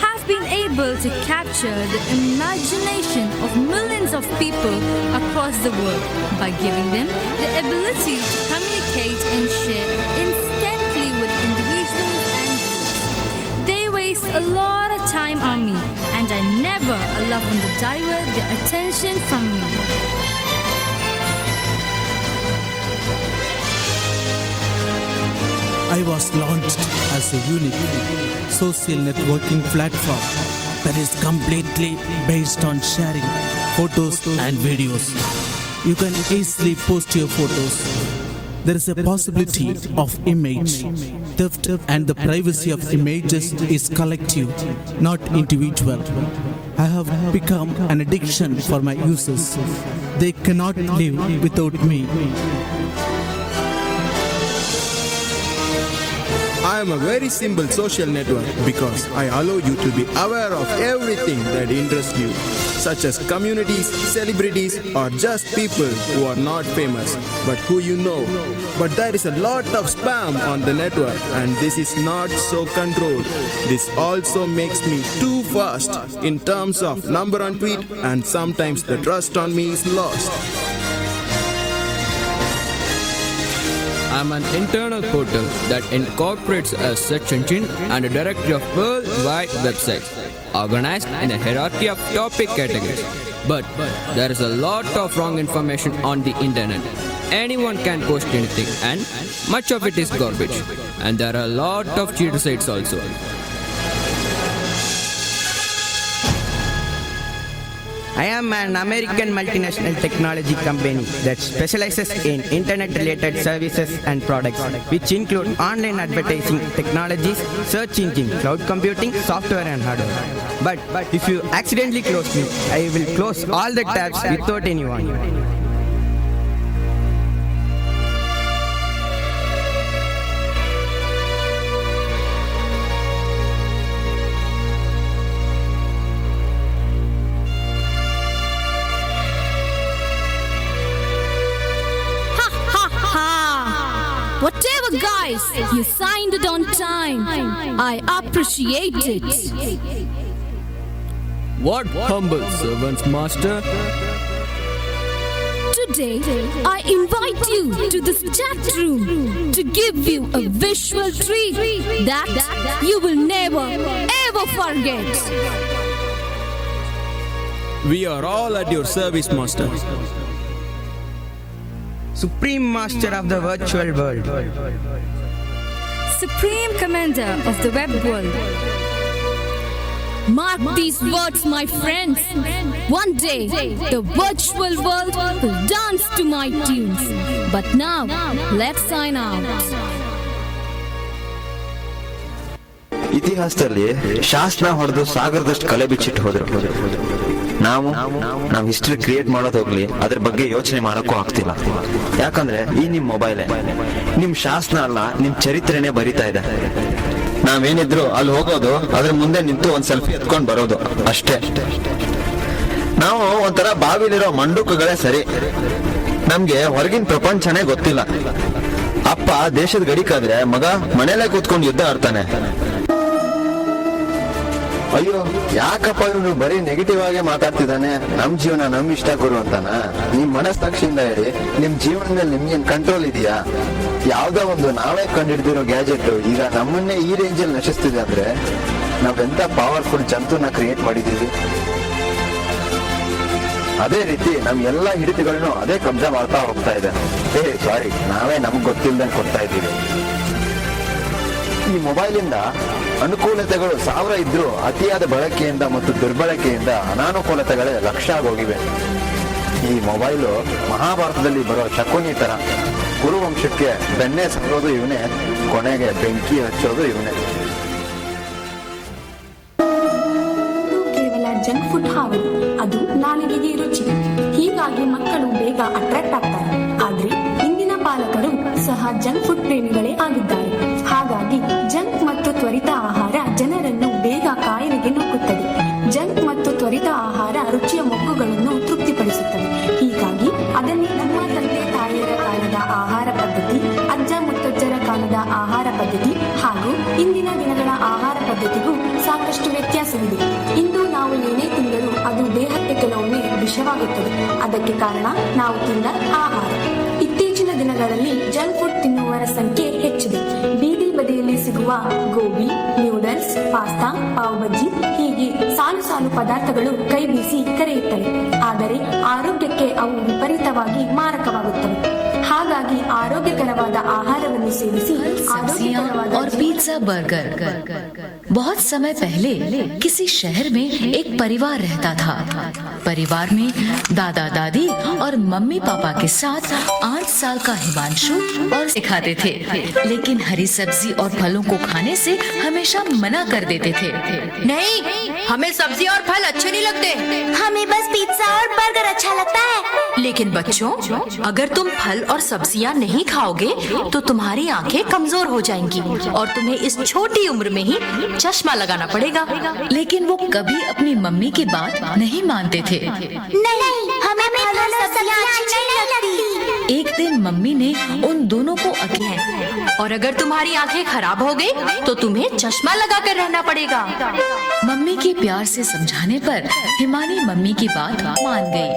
have been able to capture the imagination of millions of people across the world by giving them the ability to communicate and share instantly with individuals and groups. They waste a lot of time on me, and I never allow them to divert their attention from me. I was launched as a unique social networking platform that is completely based on sharing photos and videos. You can easily post your photos. There is a possibility of image theft, and the privacy of images is collective, not individual. I have become an addiction for my users. They cannot live without me. I am a very simple social network because I allow you to be aware of everything that interests you, such as communities, celebrities, or just people who are not famous but who you know. But there is a lot of spam on the network, and this is not so controlled. This also makes me too fast in terms of number on tweet, and sometimes the trust on me is lost. I'm an internal portal that incorporates a search engine and a directory of worldwide websites, organized in a hierarchy of topic categories. But there is a lot of wrong information on the internet. Anyone can post anything, and much of it is garbage. And there are a lot of cheater sites also. I am an American multinational technology company that specializes in internet-related services and products, which include online advertising technologies, search engine, cloud computing, software and hardware. But if you accidentally close me, I will close all the tabs without any warning. Whatever, guys, you signed it on time. I appreciate it. What humble servants, master? Today, I invite you chat room to give you a visual treat that you will never ever forget. We are all at your service, Master. Supreme Master of the virtual world. Supreme Commander of the web world. Mark these words, my friends. One day, the virtual world will dance to my tunes. But now, let's sign out. ಇತಿಹಾಸದಲ್ಲಿ ಶಾಸನ ಹೊಡೆದು ಸಾಗರದಷ್ಟು ಕಲೆ ಬಿಚ್ಚಿಟ್ಟು ಹೋದ್ರು. ನಾವು history create ಮಾಡೋದು ಹೋಗ್ಲಿ, ಅದ್ರ ಬಗ್ಗೆ ಯೋಚನೆ ಮಾಡೋಕ್ಕೂ ಆಗ್ತಿಲ್ಲ. ಯಾಕಂದ್ರೆ ಈ ನಿಮ್ ಮೊಬೈಲೇ ನಿಮ್ ಶಾಸನ ಅಲ್ಲ, ನಿಮ್ ಚರಿತ್ರೆನೇ ಬರಿತಾ ಇದೆ. ನಾವೇನಿದ್ರು ಅಲ್ಲಿ ಹೋಗೋದು, ಅದ್ರ ಮುಂದೆ ನಿಂತು ಒಂದ್ ಸೆಲ್ಫಿ ಎತ್ಕೊಂಡ್ ಬರೋದು ಅಷ್ಟೇ. ನಾವು ಒಂಥರ ಬಾವಿಲಿರೋ ಮಂಡುಕಗಳೇ ಸರಿ. ನಮ್ಗೆ ಹೊರಗಿನ ಪ್ರಪಂಚನೇ ಗೊತ್ತಿಲ್ಲ. ಅಪ್ಪ ದೇಶದ ಗಡಿಕಾದ್ರೆ ಮಗ ಮನೇಲೆ ಕೂತ್ಕೊಂಡು ಯುದ್ಧ ಆಡ್ತಾನೆ. ಅಯ್ಯೋ ಯಾಕಪ್ಪ ಇವನು ಬರೀ ನೆಗೆಟಿವ್ ಆಗೇ ಮಾತಾಡ್ತಿದ್ದಾನೆ, ನಮ್ ಜೀವನ ನಮ್ ಇಷ್ಟ ಗುರು ಅಂತಾನ. ನಿಮ್ ಮನಸ್ಸಾಕ್ಷಿಯಿಂದ ಹೇಳಿ, ನಿಮ್ ಜೀವನದ ಮೇಲೆ ನಿಮ್ಗೇನ್ ಕಂಟ್ರೋಲ್ ಇದೆಯಾ? ಯಾವ್ದೋ ಒಂದು ನಾವೇ ಕಂಡಿಡ್ದಿರೋ ಗ್ಯಾಜೆಟ್ ಈಗ ನಮ್ಮನ್ನೇ ಈ ರೇಂಜಲ್ಲಿ ನಶಿಸ್ತಿದೆ ಅಂದ್ರೆ ನಾವೆಂತ ಪವರ್ಫುಲ್ ಜಂತುನ ಕ್ರಿಯೇಟ್ ಮಾಡಿದೀವಿ. ಅದೇ ರೀತಿ ನಮ್ ಎಲ್ಲಾ ಹಿಡಿತಗಳನ್ನು ಅದೇ ಕಬ್ಜಾ ಮಾಡ್ತಾ ಹೋಗ್ತಾ ಇದೆ. ಸಾರಿ, ನಾವೇ ನಮ್ಗೆ ಗೊತ್ತಿಲ್ದಂಗೆ ಕೊಡ್ತಾ ಇದ್ದೀವಿ. ಈ ಮೊಬೈಲಿಂದ ಅನುಕೂಲತೆಗಳು 1000 ಇದ್ರೂ ಅತಿಯಾದ ಬಳಕೆಯಿಂದ ಮತ್ತು ದುರ್ಬಳಕೆಯಿಂದ ಅನಾನುಕೂಲತೆಗಳೇ ಲಕ್ಷ ಆಗೋಗಿವೆ. ಈ ಮೊಬೈಲು ಮಹಾಭಾರತದಲ್ಲಿ ಬರೋ ಶಕುನಿ ತರ. ಕುರುವಂಶಕ್ಕೆ ಬೆಣ್ಣೆ ಸರೋದು ಇವನೇ, ಕೊನೆಗೆ ಬೆಂಕಿ ಹಚ್ಚೋದು ಇವನೇ. ಕೇವಲ ಜಂಕ್ ಫುಡ್ ಹಾವಳಿ, ಅದು ನಾಲಿಗೆಗೆ ರುಚಿ. ಹೀಗಾಗಿ ಮಕ್ಕಳು ಬೇಗ ಅಟ್ರಾಕ್ಟ್ ಆಗ್ತಾರೆ. ಆದ್ರೆ ಇಂದಿನ ಪಾಲಕರು ಸಹ ಜಂಕ್ ಫುಡ್ ಪ್ರೇಮಿಗಳೇ ಆಗಿದ್ದಾರೆ. ಹಾಗಾಗಿ ಜಂಕ್ ಮತ್ತು ತ್ವರಿತ ಆಹಾರ ಜನರನ್ನು ಬೇಗ ಕಾಯಿಲೆಗೆ ನೂಕುತ್ತದೆ. ಜಂಕ್ ಮತ್ತು ತ್ವರಿತ ಆಹಾರ ರುಚಿಯ ಮೊಗ್ಗುಗಳನ್ನು ತೃಪ್ತಿಪಡಿಸುತ್ತದೆ. ಹೀಗಾಗಿ ಅದನ್ನೇ ನಮ್ಮ ತಂದೆ ತಾಯಿಯರ ಕಾಲದ ಆಹಾರ ಪದ್ಧತಿ, ಅಜ್ಜ ಮುತ್ತಜ್ಜರ ಕಾಲದ ಆಹಾರ ಪದ್ಧತಿ ಹಾಗೂ ಇಂದಿನ ದಿನಗಳ ಆಹಾರ ಪದ್ಧತಿಗೂ ಸಾಕಷ್ಟು ವ್ಯತ್ಯಾಸವಿದೆ. ಇಂದು ನಾವು ಏನೇ ತಿಂದರೂ ಅದು ದೇಹಕ್ಕೆ ಕೆಲವೊಮ್ಮೆ ವಿಷವಾಗುತ್ತದೆ. ಅದಕ್ಕೆ ಕಾರಣ ನಾವು ತಿಂದ ಆಹಾರ. ಇತ್ತೀಚಿನ ದಿನಗಳಲ್ಲಿ ಜಂಕ್ ಫುಡ್ ತಿನ್ನುವವರ ಸಂಖ್ಯೆ ಹೆಚ್ಚಿದೆ. ಬೀದಿ ಬದಿಯಲ್ಲಿ ಸಿಗುವ ಗೋಬಿ, ನ್ಯೂಡಲ್ಸ್, ಪಾಸ್ತಾ, ಪಾವ್ ಬಜ್ಜಿ ಹೀಗೆ ಸಾಲು ಸಾಲು ಪದಾರ್ಥಗಳು ಕೈ ಬೀಸಿ ಕರೆಯುತ್ತವೆ. ಆದರೆ ಆರೋಗ್ಯಕ್ಕೆ ಅವು ವಿಪರೀತವಾಗಿ ಮಾರಕವಾಗುತ್ತವೆ. ಹಾಗಾಗಿ ಆರೋಗ್ಯಕರವಾದ ಆಹಾರವನ್ನು ಸೇವಿಸಿ ಆರೋಗ್ಯಕರವಾದ और पिज्जा बर्गर। बहुत समय पहले किसी शहर में एक परिवार रहता था। परिवार में दादा दादी और मम्मी पापा के साथ 8 साल का हिमांशु और सिखाते थे, लेकिन हरी सब्जी और फलों को खाने से हमेशा मना कर देते थे। नहीं, हमें सब्जी और फल अच्छे नहीं लगते, हमें बस पिज्जा और बर्गर अच्छा लगता है। लेकिन बच्चों, अगर तुम फल और सब्जियां नहीं खाओगे तो तुम्हारी आंखें कमजोर हो जाएंगी और तुम्हें इस छोटी उम्र में ही चश्मा लगाना पड़ेगा। लेकिन वो कभी अपनी मम्मी की बात नहीं मानते थे। नहीं, हमें फल और सब्जियां अच्छी नहीं लगती। एक दिन मम्मी ने उन दोनों को अकेले, और अगर तुम्हारी आंखें खराब हो गई तो तुम्हें चश्मा लगा कर रहना पड़ेगा। मम्मी के प्यार से समझाने पर हिमानी मम्मी की बात मान गई।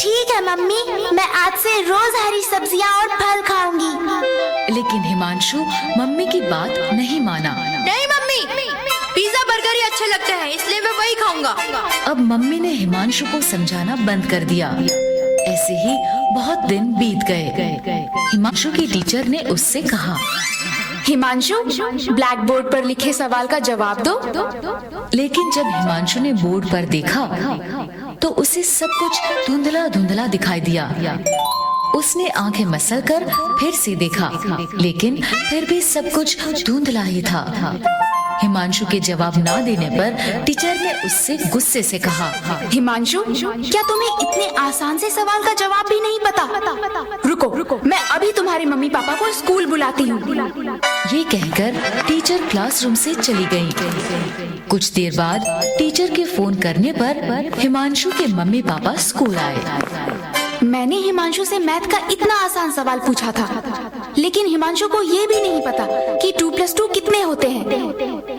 ठीक है मम्मी, मैं आज से रोज हरी सब्जियां और फल खाऊंगी। लेकिन हिमांशु मम्मी की बात नहीं माना। नहीं मम्मी, पिज्जा बर्गर ही अच्छे लगते हैं, इसलिए मैं वही खाऊंगा। अब मम्मी ने हिमांशु को समझाना बंद कर दिया। ऐसे ही बहुत दिन बीत गए। हिमांशु की टीचर ने उससे कहा, हिमांशु, ब्लैक बोर्ड पर लिखे सवाल का जवाब दो। लेकिन जब हिमांशु ने बोर्ड पर देखा तो उसे सब कुछ धुंधला धुंधला दिखाई दिया। उसने आंखें मसलकर फिर से देखा, लेकिन फिर भी सब कुछ धुंधला ही था। हिमांशु के जवाब ना देने पर टीचर ने उससे गुस्से से कहा, हिमांशु, क्या तुम्हें इतने आसान से सवाल का जवाब भी नहीं पता? रुको, मैं अभी तुम्हारे मम्मी पापा को स्कूल बुलाती हूँ। ये कहकर टीचर क्लासरूम से चली गई। कुछ देर बाद टीचर के फोन करने पर हिमांशु के मम्मी पापा स्कूल आए। मैंने हिमांशु से मैथ का इतना आसान सवाल पूछा था, लेकिन हिमांशु को ये भी नहीं पता कि 2+2 कितने होते हैं।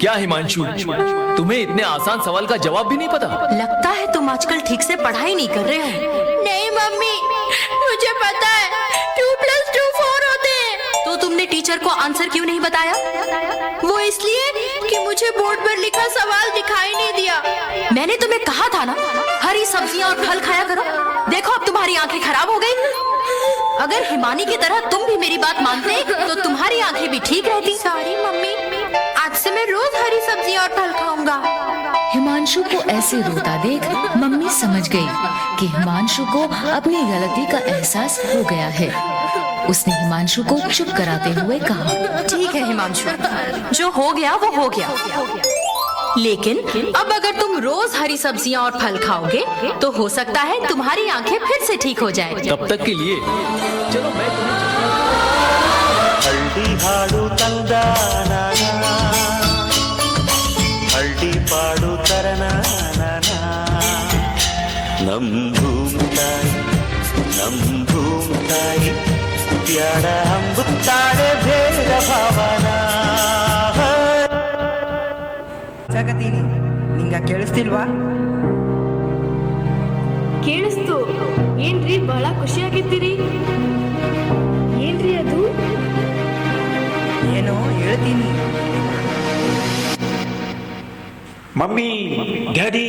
क्या हिमांशु, तुम्हें इतने आसान सवाल का जवाब भी नहीं पता? लगता है तुम आजकल ठीक से पढ़ाई नहीं कर रहे हो। नहीं मम्मी, मुझे पता है 2+2 4 होते हैं। आंसर क्यों नहीं बताया? वो इसलिए कि मुझे बोर्ड पर लिखा सवाल दिखाई नहीं दिया। मैंने तुम्हें कहा था ना, हरी सब्जियां और फल खाया करो। देखो अब तुम्हारी आंखें खराब हो गई। अगर हिमानी की तरह तुम भी मेरी बात मानते तो तुम्हारी आंखें भी ठीक रहती। सॉरी मम्मी, आज से मैं रोज हरी सब्जियां और फल खाऊंगा। हिमांशु को ऐसे रोता देख मम्मी समझ गई कि हिमांशु को अपनी गलती का एहसास हो गया है। उसने हिमांशु को चुप कराते हुए कहा, ठीक है हिमांशु, जो हो गया वो हो गया। लेकिन अब अगर तुम रोज हरी सब्जियां और फल खाओगे तो हो सकता है तुम्हारी आंखें फिर से ठीक हो जाए। तब तक के लिए चलो मैं हल्दी हाडू तंदाना, हल्दी पाडू तरना, नम भूमताई प्यार अंबुत्ताड़े भेद भावना। ಜಗತೀನಿ ನಿಂಗ ಕೇಳಿಸ್ತಿಲ್ವಾ? ಕೇಳಿಸ್ತು. ಏನ್ರಿ ಬಹಳ ಖುಷಿಯಾಗಿದ್ದೀರಿ? ಏನ್ರಿ ಅದು? ಏನೋ ಹೇಳ್ತೀನಿ. ಮಮ್ಮಿ, ಡ್ಯಾಡಿ,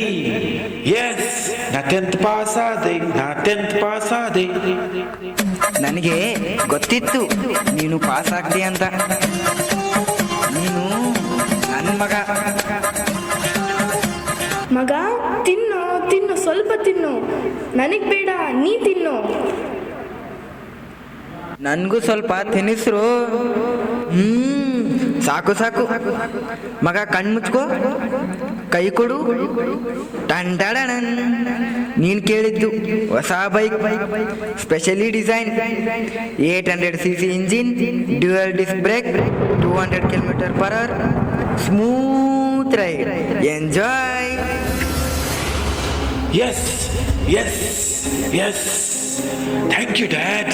ಎಸ್ ನಾ 10th ಪಾಸ್ ಆದೆ. ನನಗೆ ಗೊತ್ತಿತ್ತು ನೀನು ಪಾಸ್ ಆಗ್ತಿ ಅಂತ. ನೀನು ನನ್ನ ಮಗ, ತಿನ್ನು ಸ್ವಲ್ಪ ತಿನ್ನು. ನನಗ್ ಬೇಡ, ನೀ ತಿನ್ನು. ನನ್ಗೂ ಸ್ವಲ್ಪ ತಿನ್ನಿಸ್ರು. ಸಾಕು ಮಗ, ಕಣ್ ಮುಚ್ಕೋ, ಕೈ ಕೊಡು. ಟಂಡಡಣನ್, ನೀನ್ ಕೇಳಿದ್ದು ಹೊಸ bike, specially design, 800cc engine, dual disc brake, 200 km/h, smooth ride, enjoy. Yes. Thank you, Dad.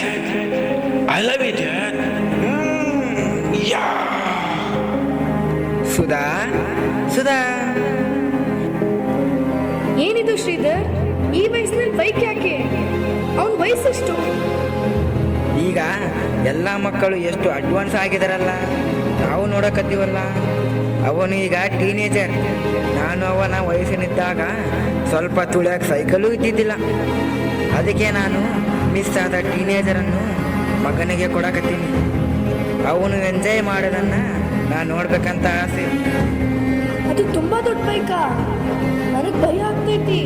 I love it, Dad. Yeah. Sudha, ಏನಿದು ಶ್ರೀಧರ್, ಈ ವಯಸ್ಸಿನಲ್ಲಿ ಬೈಕ್ ಯಾಕೆ? ಅವನ ವಯಸ್ಸೆಷ್ಟು? ಈಗ ಎಲ್ಲ ಮಕ್ಕಳು ಎಷ್ಟು ಅಡ್ವಾನ್ಸ್ ಆಗಿದಾರಲ್ಲ, ನಾವು ನೋಡಕತ್ತೀವಲ್ಲ. ಅವನು ಈಗ ಟೀನೇಜರ್. ನಾನು ಅವನ ವಯಸ್ಸಿನಿದ್ದಾಗ ಸ್ವಲ್ಪ ತುಳಿಯಕ್ಕೆ ಸೈಕಲು ಇದ್ದಿದ್ದಿಲ್ಲ. ಅದಕ್ಕೆ ನಾನು ಮಿಸ್ ಆದ ಟೀನೇಜರನ್ನು ಮಗನಿಗೆ ಕೊಡಕತ್ತೀನಿ. ಅವನು ಎಂಜಾಯ್ ಮಾಡೋದನ್ನ ನಾನು ನೋಡ್ಬೇಕಂತ ಆಸೆ. ಅದು ತುಂಬಾ ದೊಡ್ಡ ಬೈಕಾ? ನನಗೆ ಭಯ ಆಗ್ತೈತಿ.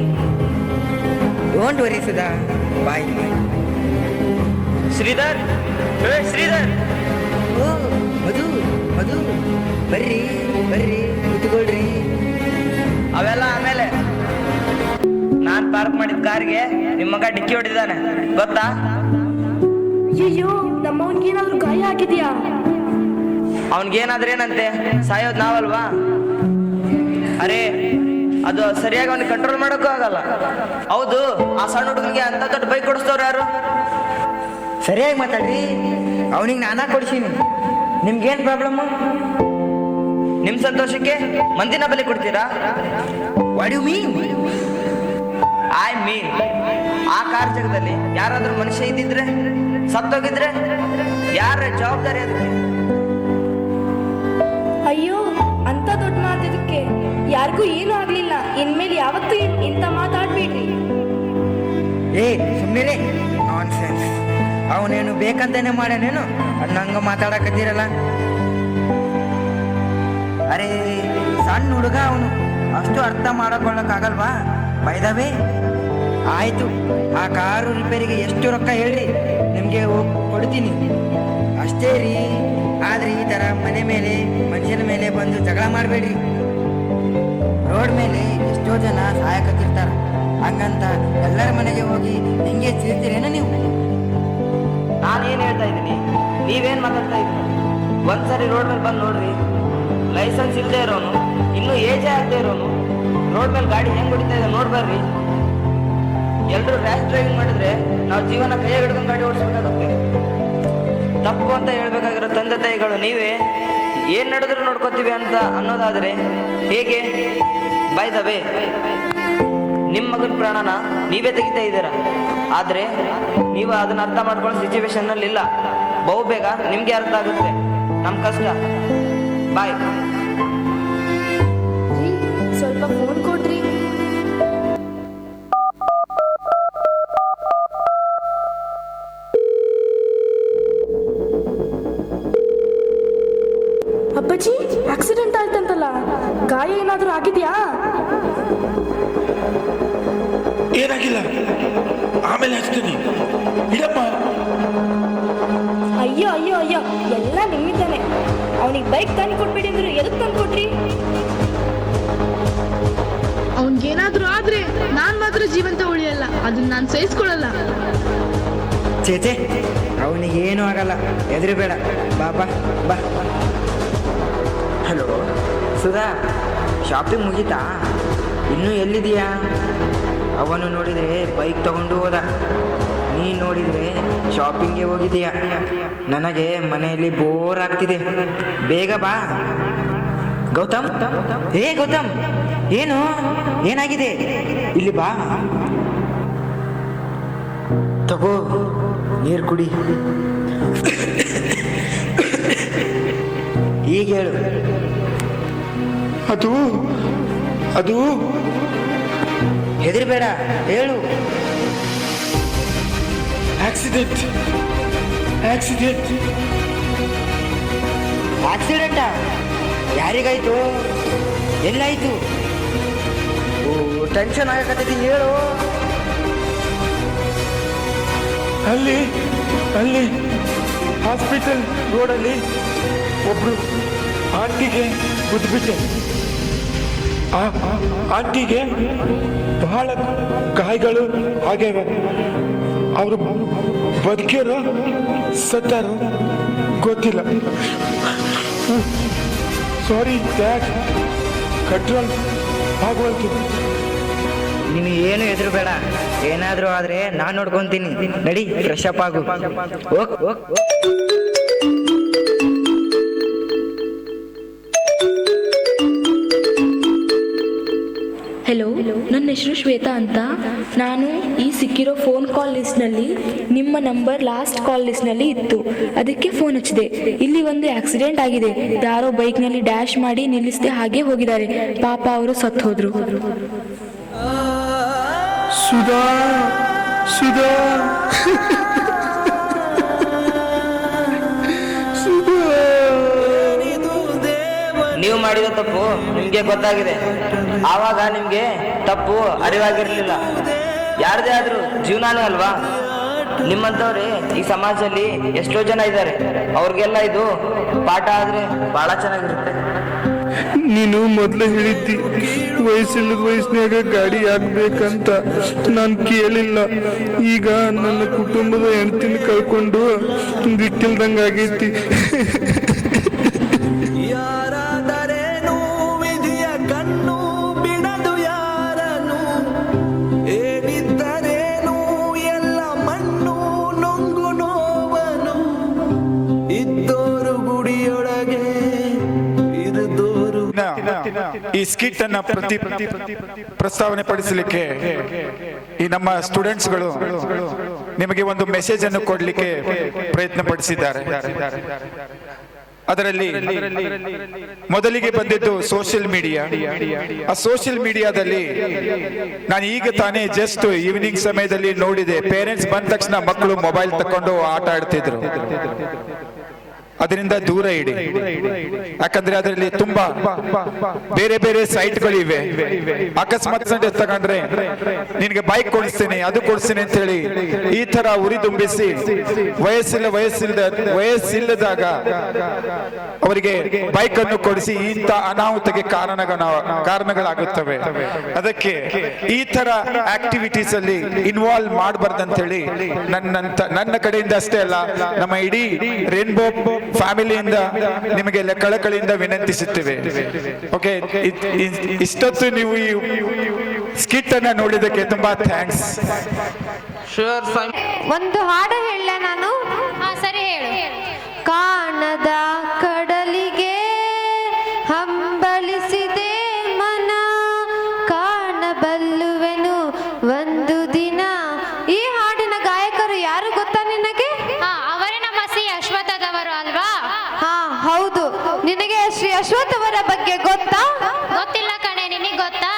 ಡೋಂಟ್ ವರಿ ಸುಧಾ, ಬಾಯ್. ಶ್ರೀಧರ್, ಓ ಮಧು, ಬರ್ರಿ ಕೂತ್ಕೊಳ್ರಿ. ಅವೆಲ್ಲ ಆಮೇಲೆ. ನಾನ್ ಪಾರ್ಕ್ ಮಾಡಿದ ಕಾರ್ಗೆ ನಿಮ್ಮ ಮಗ ಡಿಕ್ಕಿ ಹೊಡಿದಾನೆ, ಗೊತ್ತಾ? ಅಯ್ಯೋ, ನಮ್ಮವನ್ಗೇನಾದ್ರೂ ಗಾಯ ಆಗಿದ್ಯಾ? ಅವನ್ಗೇನಾದ್ರೇನಂತೆ, ಸಾಯೋದ್ ನಾವಲ್ವಾ? ಅರೆ, ಅದು ಸರಿಯಾಗಿ ಅವ್ನಿಗೆ ಕಂಟ್ರೋಲ್ ಮಾಡೋಕ್ಕೂ ಆಗಲ್ಲ. ಹೌದು, ಆ ಸಣ್ಣ ಹುಡುಗನಿಗೆ ಅಂತ ದೊಡ್ಡ ಬೈಕ್ ಕೊಡಿಸ್ತವ್ರು ಯಾರು? ಸರಿಯಾಗಿ ಮಾತಾಡ್ರಿ. ಅವನಿಗೆ ನಾನಾ ಕೊಡ್ಸೀನಿ. ನಿಮ್ಗೇನ್ ಪ್ರಾಬ್ಲಮ್? ನಿಮ್ ಸಂತೋಷಕ್ಕೆ ಮಂದಿನ ಬೆಲೆ ಕೊಡ್ತೀರಾ? What you mean? I mean, ಆ ಕಾರ್ ಜಾಗದಲ್ಲಿ ಯಾರಾದ್ರೂ ಮನುಷ್ಯ ಇದ್ದಿದ್ರೆ, ಸತ್ತೋಗಿದ್ರೆ ಯಾರ ಜವಾಬ್ದಾರಿ ಅದಕ್ಕೆ? ಅಯ್ಯೋ, ಅಂತ ದೊಡ್ಡ ಮಾತಿದಕ್ಕೆ. ಯಾರಿಗೂ ಏನೂ ಆಗ್ಲಿಲ್ಲ. ಇನ್ಮೇಲೆ ಯಾವತ್ತೂ ಇಂಥ ಮಾತಾಡ್ಬೇಡ್ರಿ. ಸುಮ್ಮನೆ ನಾನ್ ಸೆನ್ಸ್. ಅವನೇನು ಬೇಕಂತಾನೆ ಮಾಡ್ಯಾನೇನು ಅನ್ನಂಗ ಮಾತಾಡಕತ್ತೀರಲ್ಲ? ಅರೆ, ಸಣ್ಣ ಹುಡುಗ ಅವನು, ಅಷ್ಟು ಅರ್ಥ ಮಾಡಕೊಳ್ಳಕ್ಕಾಗಲ್ವಾ? ಬೈದವೇ ಆಯ್ತು, ಆ ಕಾರು ರಿಪೇರಿಗೆ ಎಷ್ಟು ರೊಕ್ಕ ಹೇಳ್ರಿ, ನಿಮಗೆ ಕೊಡ್ತೀನಿ ಅಷ್ಟೇ ರೀ. ಆದ್ರೆ ಈ ತರ ಮನೆ ಮೇಲೆ, ಮನುಷ್ಯನ ಮೇಲೆ ಬಂದು ಜಗಳ ಮಾಡಬೇಡ್ರಿ. ರೋಡ್ ಮೇಲೆ ಎಷ್ಟೋ ಜನ ಸಹಾಯಕತ್ತಿರ್ತಾರ. ಹಂಗಂತ ಎಲ್ಲರ ಮನೆಗೆ ಹೋಗಿ ಹಿಂಗೆ ಚೀರ್ತೀರೇನ ನೀವು? ನಾನೇನ್ ಹೇಳ್ತಾ ಇದ್ದೀನಿ, ನೀವೇನ್ ಮಾತಾಡ್ತಾ ಇದ್ದೀನಿ? ಒಂದ್ಸರಿ ರೋಡ್ ಮೇಲೆ ಬಂದು ನೋಡ್ರಿ. ಲೈಸೆನ್ಸ್ ಇಲ್ಲದೆ ಇರೋನು, ಇನ್ನೂ ಏಜೇ ಆಗದೆ ಇರೋನು ರೋಡ್ ಮೇಲೆ ಗಾಡಿ ಹೆಂಗ್ ಹೊಡಿತಾ ಇದೆ ನೋಡ್ಬರ್ರಿ. ಎಲ್ರು ರ್ಯಾಶ್ ಡ್ರೈವಿಂಗ್ ಮಾಡಿದ್ರೆ ನಾವು ಜೀವನ ಕೈಯಾಗ ಹಿಡ್ಕೊಂಡು ಗಾಡಿ ಓಡಿಸ್ಬೇಕಾಗುತ್ತೆ. ತಪ್ಪು ಅಂತ ಹೇಳ್ಬೇಕಾಗಿರೋ ತಂದೆ ತಾಯಿಗಳು ನೀವೇ. ಏನ್ ನಡೆದ್ರು ನೋಡ್ಕೋತೀವಿ ಅಂತ ಅನ್ನೋದಾದ್ರೆ ಹೇಗೆ? ಬೈ ದ ವೇ, ನಿಮ್ಮ ಮಗನ ಪ್ರಾಣನ ನೀವೇ ತೆಗಿತಾ ಇದ್ದೀರಾ. ಆದ್ರೆ ನೀವು ಅದನ್ನ ಅರ್ಥ ಮಾಡ್ಕೊಳ್ಳೋ ಸಿಚುವೇಶನ್ ನಲ್ಲಿ ಇಲ್ಲ. ಬಹುಬೇಗ ನಿಮ್ಗೆ ಅರ್ಥ ಆಗುತ್ತೆ. ನಮ್ಮ ಕಷ್ಟ. ಬಾಯ್. ಸ್ವಲ್ಪ ಫೋನ್ ಕೊಡ್ರಿ. ಅಪ್ಪಾಜಿ ಆಕ್ಸಿಡೆಂಟ್ ಆಯ್ತಂತಲ್ಲ, ಗಾಯ ಏನಾದರೂ ಆಗಿದ್ಯಾ? ಏನಾಗಿಲ್ಲ, ಆಮೇಲೆ ಹಚ್ತೀನಿ ಇಡಮ್ಮ. ಅಯ್ಯೋ ಅಯ್ಯೋ ಅಯ್ಯೋ, ಎಲ್ಲ ನಿಮ್ಮಿದ್ದಾನೆ. ಅವನಿಗೆ ಬೈಕ್ ತಂದು ಕೊಟ್ಬಿಡಿ ಅಂದ್ರು ಎದಕ್ಕೆ ತಂದು ಕೊಟ್ರಿ? ಅವನ್ಗೇನಾದ್ರೂ ಆದ್ರೆ ನಾನ್ ಮಾತ್ರ ಜೀವಂತ ಉಳಿಯಲ್ಲ, ಅದನ್ನ ನಾನು ಸಹಿಸ್ಕೊಳ್ಳಲ್ಲ. ಚೇಚೆ, ಅವನಿಗೆ ಏನೂ ಆಗಲ್ಲ, ಹೆದರಬೇಡ. ಬಾಬಾ ಬಾ. ಹಲೋ ಸುಧಾ, ಶಾಪಿಂಗ್ ಮುಗೀತಾ? ಇನ್ನೂ ಎಲ್ಲಿದೆಯಾ? ಅವನು ನೋಡಿದರೆ ಬೈಕ್ ತಗೊಂಡು ಹೋದ, ನೀನು ನೋಡಿದರೆ ಶಾಪಿಂಗ್ಗೆ ಹೋಗಿದೀಯಾ. ನನಗೆ ಮನೆಯಲ್ಲಿ ಬೋರ್ ಆಗ್ತಿದೆ, ಬೇಗ ಬಾ. ಗೌತಮ್, ಹೇ ಗೌತಮ್, ಏನು ಏನಾಗಿದೆ? ಇಲ್ಲಿ ಬಾ, ತಗೋ ನೀರು ಕುಡಿ. ಈಗ ಹೇಳು. ಅದು ಹೆದರಬೇಡ, ಹೇಳು. ಆಕ್ಸಿಡೆಂಟಾ? ಯಾರಿಗಾಯ್ತು? ಎಲ್ಲಾಯ್ತು? ಟೆನ್ಷನ್ ಆಗಕತ್ತೈತಿ, ಹೇಳು. ಅಲ್ಲಿ ಹಾಸ್ಪಿಟಲ್ ರೋಡಲ್ಲಿ ಒಬ್ರು ಆಂಟಿಗೆ ಗುದ್ದುಬಿಟ್ಟೆ. ಆಂಟಿಗೆ ಬಹಳ ಗಾಯಗಳು ಆಗ್ಯಾವ. ಅವರು ಬದುಕಿರೋ ಸತ್ತಾರೋ ಗೊತ್ತಿಲ್ಲ. ಸಾರಿ ಡ್ಯಾಡ್, ಕಂಟ್ರೋಲ್ ಆಗೋಯ್ತು. ನೀನು ಏನು ಹೆದರಬೇಡ, ಏನಾದರೂ ಆದರೆ ನಾನು ನೋಡ್ಕೊತೀನಿ. ನಡಿ, ಫ್ರೆಶ್ ಅಪ್ ಆಗು. ಓಕ್. ಹೆಲೋ, ನನ್ನ ಹೆಸರು ಶ್ವೇತಾ ಅಂತ. ನಾನು ಈ ಸಿಕ್ಕಿರೋ ಫೋನ್ ಕಾಲ್ ಲಿಸ್ಟ್ನಲ್ಲಿ ನಿಮ್ಮ ನಂಬರ್ ಲಾಸ್ಟ್ ಕಾಲ್ ಲಿಸ್ಟ್ನಲ್ಲಿ ಇತ್ತು, ಅದಕ್ಕೆ ಫೋನ್ ಹಚ್ಚಿದೆ. ಇಲ್ಲಿ ಒಂದು ಆಕ್ಸಿಡೆಂಟ್ ಆಗಿದೆ, ಯಾರೋ ಬೈಕ್ನಲ್ಲಿ ಡ್ಯಾಶ್ ಮಾಡಿ ನಿಲ್ಲಿಸದೆ ಹಾಗೆ ಹೋಗಿದ್ದಾರೆ. ಪಾಪ ಅವರು ಸತ್ತು ಹೋದ್ರು. ಸುಧಾ ನೀವು ಮಾಡಿದ ತಪ್ಪು ನಿಮ್ಗೆ ಗೊತ್ತಾಗಿದೆ. ಆವಾಗ ನಿಮ್ಗೆ ತಪ್ಪು ಅರಿವಾಗಿರ್ಲಿಲ್ಲ. ಯಾರದೇ ಆದ್ರೂ ಜೀವನಾನೇ ಅಲ್ವಾ? ನಿಮ್ಮಂಥವ್ರೆ ಈ ಸಮಾಜದಲ್ಲಿ ಎಷ್ಟೋ ಜನ ಇದ್ದಾರೆ, ಅವ್ರಿಗೆಲ್ಲ ಇದು ಪಾಠ ಆದ್ರೆ ಬಹಳ ಚೆನ್ನಾಗಿರುತ್ತೆ. ನೀನು ಮೊದಲೇ ಹೇಳಿದ್ದಿ ವಯಸ್ಸಿಲ್ಲದ ವಯಸ್ಸಿನಾಗ ಗಾಡಿ ಆಗ್ಬೇಕಂತ, ನಾನು ಕೇಳಿಲ್ಲ. ಈಗ ನನ್ನ ಕುಟುಂಬದ ಹೆಂಡತಿನ ಕಳ್ಕೊಂಡು ಬಿಟ್ಟಿಲ್ದಂಗಾಗೈತಿ. ಯಾರಾದರೇನು ವಿಧಿಯ ಕಣ್ಣು ಬಿಡದು ಯಾರನು, ಏನಿದ್ದರೇನು ಎಲ್ಲ ಮಣ್ಣು ನೊಂಗು ನೋವನು, ಇದ್ದೋರು ಗುಡಿಯೊಳಗೆ ಇರುದೋರು. ಈ ಸ್ಕಿಟ್ ಅನ್ನ ಪ್ರಸ್ತಾವನೆ ಪಡಿಸಲಿಕ್ಕೆ ಈ ನಮ್ಮ ಸ್ಟೂಡೆಂಟ್ಸ್ಗಳು ನಿಮಗೆ ಒಂದು ಮೆಸೇಜ್ ಅನ್ನು ಕೊಡ್ಲಿಕ್ಕೆ ಪ್ರಯತ್ನ ಪಡಿಸಿದ್ದಾರೆ. ಅದರಲ್ಲಿ ಮೊದಲಿಗೆ ಬಂದಿದ್ದು ಸೋಷಿಯಲ್ ಮೀಡಿಯಾ. ಆ ಸೋಷಿಯಲ್ ಮೀಡಿಯಾದಲ್ಲಿ ನಾನು ಈಗ ತಾನೇ ಜಸ್ಟ್ ಈವ್ನಿಂಗ್ ಸಮಯದಲ್ಲಿ ನೋಡಿದೆ, ಪೇರೆಂಟ್ಸ್ ಬಂದ ತಕ್ಷಣ ಮಕ್ಕಳು ಮೊಬೈಲ್ ತಕೊಂಡು ಆಟ ಆಡ್ತಿದ್ರು. ಅದರಿಂದ ದೂರ ಇಡಿ, ಯಾಕಂದ್ರೆ ಅದರಲ್ಲಿ ತುಂಬಾ ಬೇರೆ ಬೇರೆ ಸೈಟ್ಗಳಿವೆ. ಅಕಸ್ಮಾತ್ ತಗೊಂಡ್ರೆ ನಿನ್ಗೆ ಬೈಕ್ ಕೊಡಿಸ್ತೀನಿ, ಅದು ಕೊಡಿಸ್ತೀನಿ ಅಂತ ಹೇಳಿ ಈ ತರ ಉರಿ ತುಂಬಿಸಿ ವಯಸ್ಸಿಲ್ಲದಾಗ ಅವರಿಗೆ ಬೈಕ್ ಅನ್ನು ಕೊಡಿಸಿ ಇಂಥ ಅನಾಹುತಕ್ಕೆ ಕಾರಣಗಳಾಗುತ್ತವೆ. ಅದಕ್ಕೆ ಈ ತರ ಆಕ್ಟಿವಿಟೀಸ್ ಅಲ್ಲಿ ಇನ್ವಾಲ್ವ್ ಮಾಡಬಾರ್ದಂತ ಹೇಳಿ ನನ್ನ ಕಡೆಯಿಂದ ಅಷ್ಟೇ ಅಲ್ಲ, ನಮ್ಮ ಇಡೀ ರೇನ್ಬೋ ಫ್ಯಾಮಿಲಿಯಿಂದ ನಿಮಗೆ ಕಳಕಳಿಯಿಂದ ವಿನಂತಿಸುತ್ತೇವೆ. ಓಕೆ, ಇಷ್ಟೊತ್ತು ನೀವು ಈ ಸ್ಕಿಟ್ ಅನ್ನ ನೋಡಿದಕ್ಕೆ ತುಂಬಾ ಥ್ಯಾಂಕ್ಸ್. ಒಂದು ಹಾಡು ಹೇಳ ನಾನು. ಸರಿ ಹೇಳು. ಕಾಣದ ಕಡಲಿಗೆ ಹಂಬಲಿಸಿದೆ ಮನ, ಕಾಣಬಲ್ಲುವೆನು ಒಂದು ದಿನ. ಈ ಹಾಡಿನ ಗಾಯಕರು ಯಾರು ಗೊತ್ತಾ ನಿನಗೆ? ಅವರೇ ನಮ್ಮ ಸಿ ಅಶ್ವತ್ಥದವರು ಅಲ್ವಾ? ಹೌದು. ನಿನಗೆ ಶ್ರೀ ಅಶ್ವಥ್ ಅವರ ಬಗ್ಗೆ ಗೊತ್ತಾ? ಗೊತ್ತಿಲ್ಲ ಕಣೆ, ನಿನಗೆ ಗೊತ್ತಾ?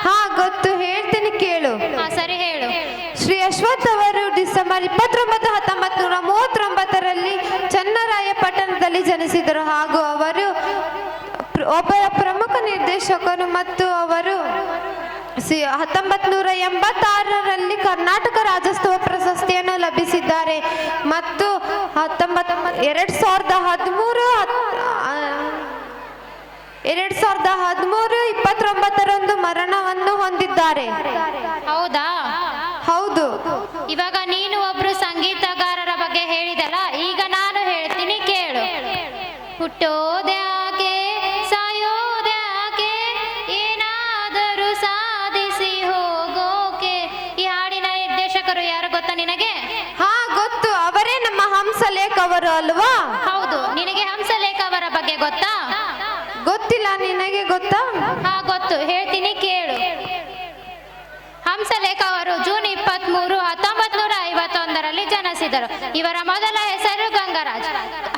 ಹಾ ಗೊತ್ತು, ಹೇಳ್ತೀನಿ ಕೇಳು. ಸರಿ ಹೇಳು. ಶ್ರೀ ಅಶ್ವಥ್ ಅವರು ಡಿಸೆಂಬರ್ 29, 1939ರಲ್ಲಿ ಚನ್ನರಾಯಪಟ್ಟಣದಲ್ಲಿ ಜನಿಸಿದರು ಹಾಗೂ ಅವರು ಒಬ್ಬ ಪ್ರಮುಖ ನಿರ್ದೇಶಕರು ಮತ್ತು ಅವರು 1986ರಲ್ಲಿ ಕರ್ನಾಟಕ ರಾಜ್ಯೋತ್ಸವ ಪ್ರಶಸ್ತಿಯನ್ನು ಲಭಿಸಿದ್ದಾರೆ ಮತ್ತು 2013 ಮರಣವನ್ನು ಹೊಂದಿದ್ದಾರೆ. ಹೌದಾ? ಹೌದು. ಇವಾಗ ನೀನು ಒಬ್ರು ಸಂಗೀತಗಾರರ ಬಗ್ಗೆ ಹೇಳಿದಲ್ಲ, ಈಗ ನಾನು ಹೇಳ್ತೀನಿ ಕೇಳು. ಹುಟ್ಟೋದ್ಯಾಕೆ ಸಾಯೋದ್ಯಾಕೆ ಏನಾದರೂ ಸಾಧಿಸಿ ಹೋಗೋಕೆ. ಈ ಹಾಡಿನ ನಿರ್ದೇಶಕರು ಯಾರು ಗೊತ್ತಾ ನಿನಗೆ? ಹಾ ಗೊತ್ತು, ಅವರೇ ನಮ್ಮ ಹಂಸಲೇಖ ಅವರು ಅಲ್ವಾ? ಹೌದು. ನಿನಗೆ ಹಂಸಲೇಖ ಅವರ ಬಗ್ಗೆ ಗೊತ್ತಾ? ಗೊತ್ತಿಲ್ಲ, ನಿನಗೆ ಗೊತ್ತಾ? ಹಾ ಗೊತ್ತು, ಹೇಳ್ತೀನಿ ಕೇಳು. ಹಂಸಲೇಖ ಅವರು ಜೂನ್ 23, 1951ರಲ್ಲಿ ಜನಿಸಿದರು. ಇವರ ಮೊದಲ ಹೆಸರು ಗಂಗರಾಜ್.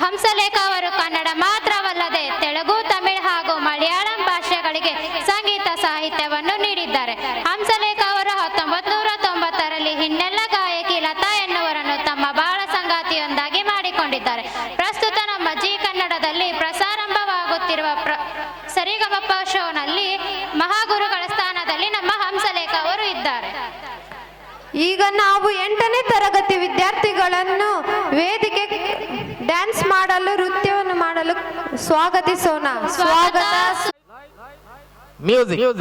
ಹಂಸಲೇಖ ಅವರು ಕನ್ನಡ ಮಾತ್ರವಲ್ಲದೆ ತೆಲುಗು, ತಮಿಳು ಹಾಗೂ ಮಲಯಾಳಂ ಭಾಷೆಗಳಿಗೆ ಸಂಗೀತ ಸಾಹಿತ್ಯವನ್ನು ನೀಡಿದ್ದಾರೆ. ಹಂಸಲೇಖ ಅವರು 1990ರಲ್ಲಿ ಹಿನ್ನೆಲೆ ಗಾಯಕಿ ಲತಾ ಎನ್ನುವರನ್ನು ತಮ್ಮ ಬಾಳ ಸಂಗಾತಿಯೊಂದಾಗಿ ಮಾಡಿಕೊಂಡಿದ್ದಾರೆ. ಪ್ರಸ್ತುತ ನಮ್ಮ ಜಿ ಕನ್ನಡದಲ್ಲಿ ಪ್ರಸಾರಾರಂಭವಾಗುತ್ತಿರುವ ಸರಿಗಮಪ ಶೋನಲ್ಲಿ ಮಹಾಗುರುಗಳ ಸ್ಥಾನದಲ್ಲಿ ನಮ್ಮ ಹಂಸಲೇಖ ಅವರು ಇದ್ದಾರೆ. ಈಗ ನಾವು 8ನೇ ತರಗತಿ ವಿದ್ಯಾರ್ಥಿಗಳನ್ನು ವೇದಿಕೆ ಡ್ಯಾನ್ಸ್ ಮಾಡಲು, ನೃತ್ಯವನ್ನು ಮಾಡಲು ಸ್ವಾಗತಿಸೋಣ. ಸ್ವಾಗತ. Music.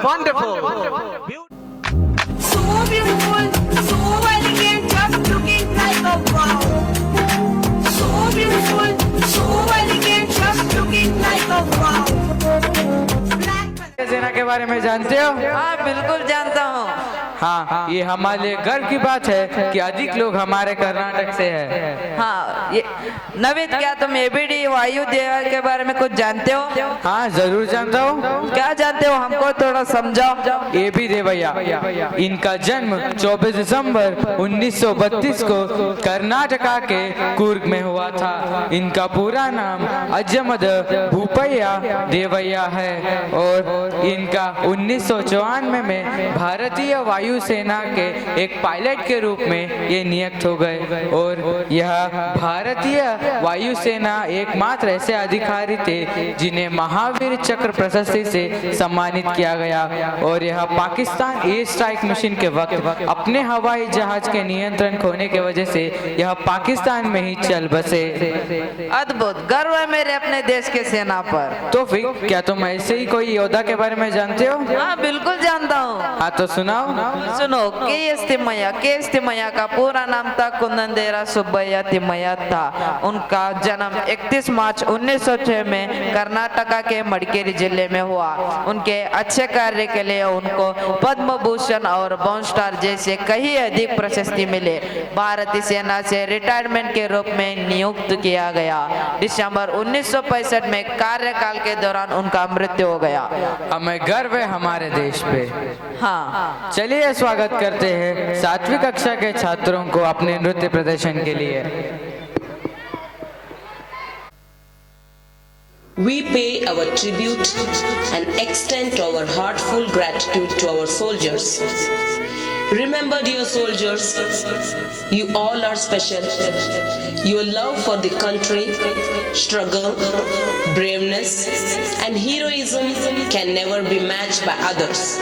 wonderful. So beautiful, so elegant, just looking like a wow. So beautiful, so elegant, just looking like a wow. सेना के बारे में जानते हो? हाँ बिल्कुल जानता हूँ। हाँ, ये हमारे लिए गर्व की बात है कि अधिक लोग हमारे कर्नाटक से हैं। हाँ, ये नवीन, क्या तुम एबीडी वायुसेना के बारे में कुछ जानते हो? हाँ जरूर जानता हूँ। क्या जानते हो, हमको थोड़ा समझाओ। एबी देवैया, इनका जन्म 24 दिसंबर 1932 को कर्नाटका के कूर्ग में हुआ था। इनका पूरा नाम अजमद भूपैया देवैया है और इनका 1994 में भारतीय वायुसेना के एक पायलट के रूप में ये नियुक्त हो गए और यह भारतीय वायुसेना एकमात्र ऐसे अधिकारी थे जिन्हें महावीर चक्र प्रशस्ति से सम्मानित किया गया और यह पाकिस्तान एयर स्ट्राइक मिशन के वक्त अपने हवाई जहाज के नियंत्रण खोने की वजह से यह पाकिस्तान में ही चल बसे। अद्भुत, गर्व है मेरे अपने देश के सेना पर। तो फिर क्या तुम ऐसे ही कोई योद्धा के बारे में जानते हो? हाँ बिल्कुल जानता हूँ। हाँ तो सुनाओ। सुनो, के एस तिमैया का पूरा नाम था कुंदनदेरा सुब्बैया तिमैया था। उनका जन्म 31 मार्च 1906 में कर्नाटका के मडिकेरी जिले में हुआ। उनके अच्छे कार्य के लिए उनको पद्म भूषण और ब्रॉन्ज स्टार जैसे कई अधिक प्रशस्ति मिले। भारतीय सेना से रिटायरमेंट के रूप में नियुक्त किया गया। दिसंबर 1965 में कार्यकाल के दौरान उनका मृत्यु हो गया। हमें गर्व है हमारे देश पे। हाँ, चलिए स्वागत करते हैं 7वीं कक्षा के छात्रों को अपने नृत्य प्रदर्शन के लिए। We pay our tribute and extend our heartful gratitude to our soldiers. Remember, dear soldiers, you all are special. Your love for the country, struggle, braveness, and heroism can never be matched by others.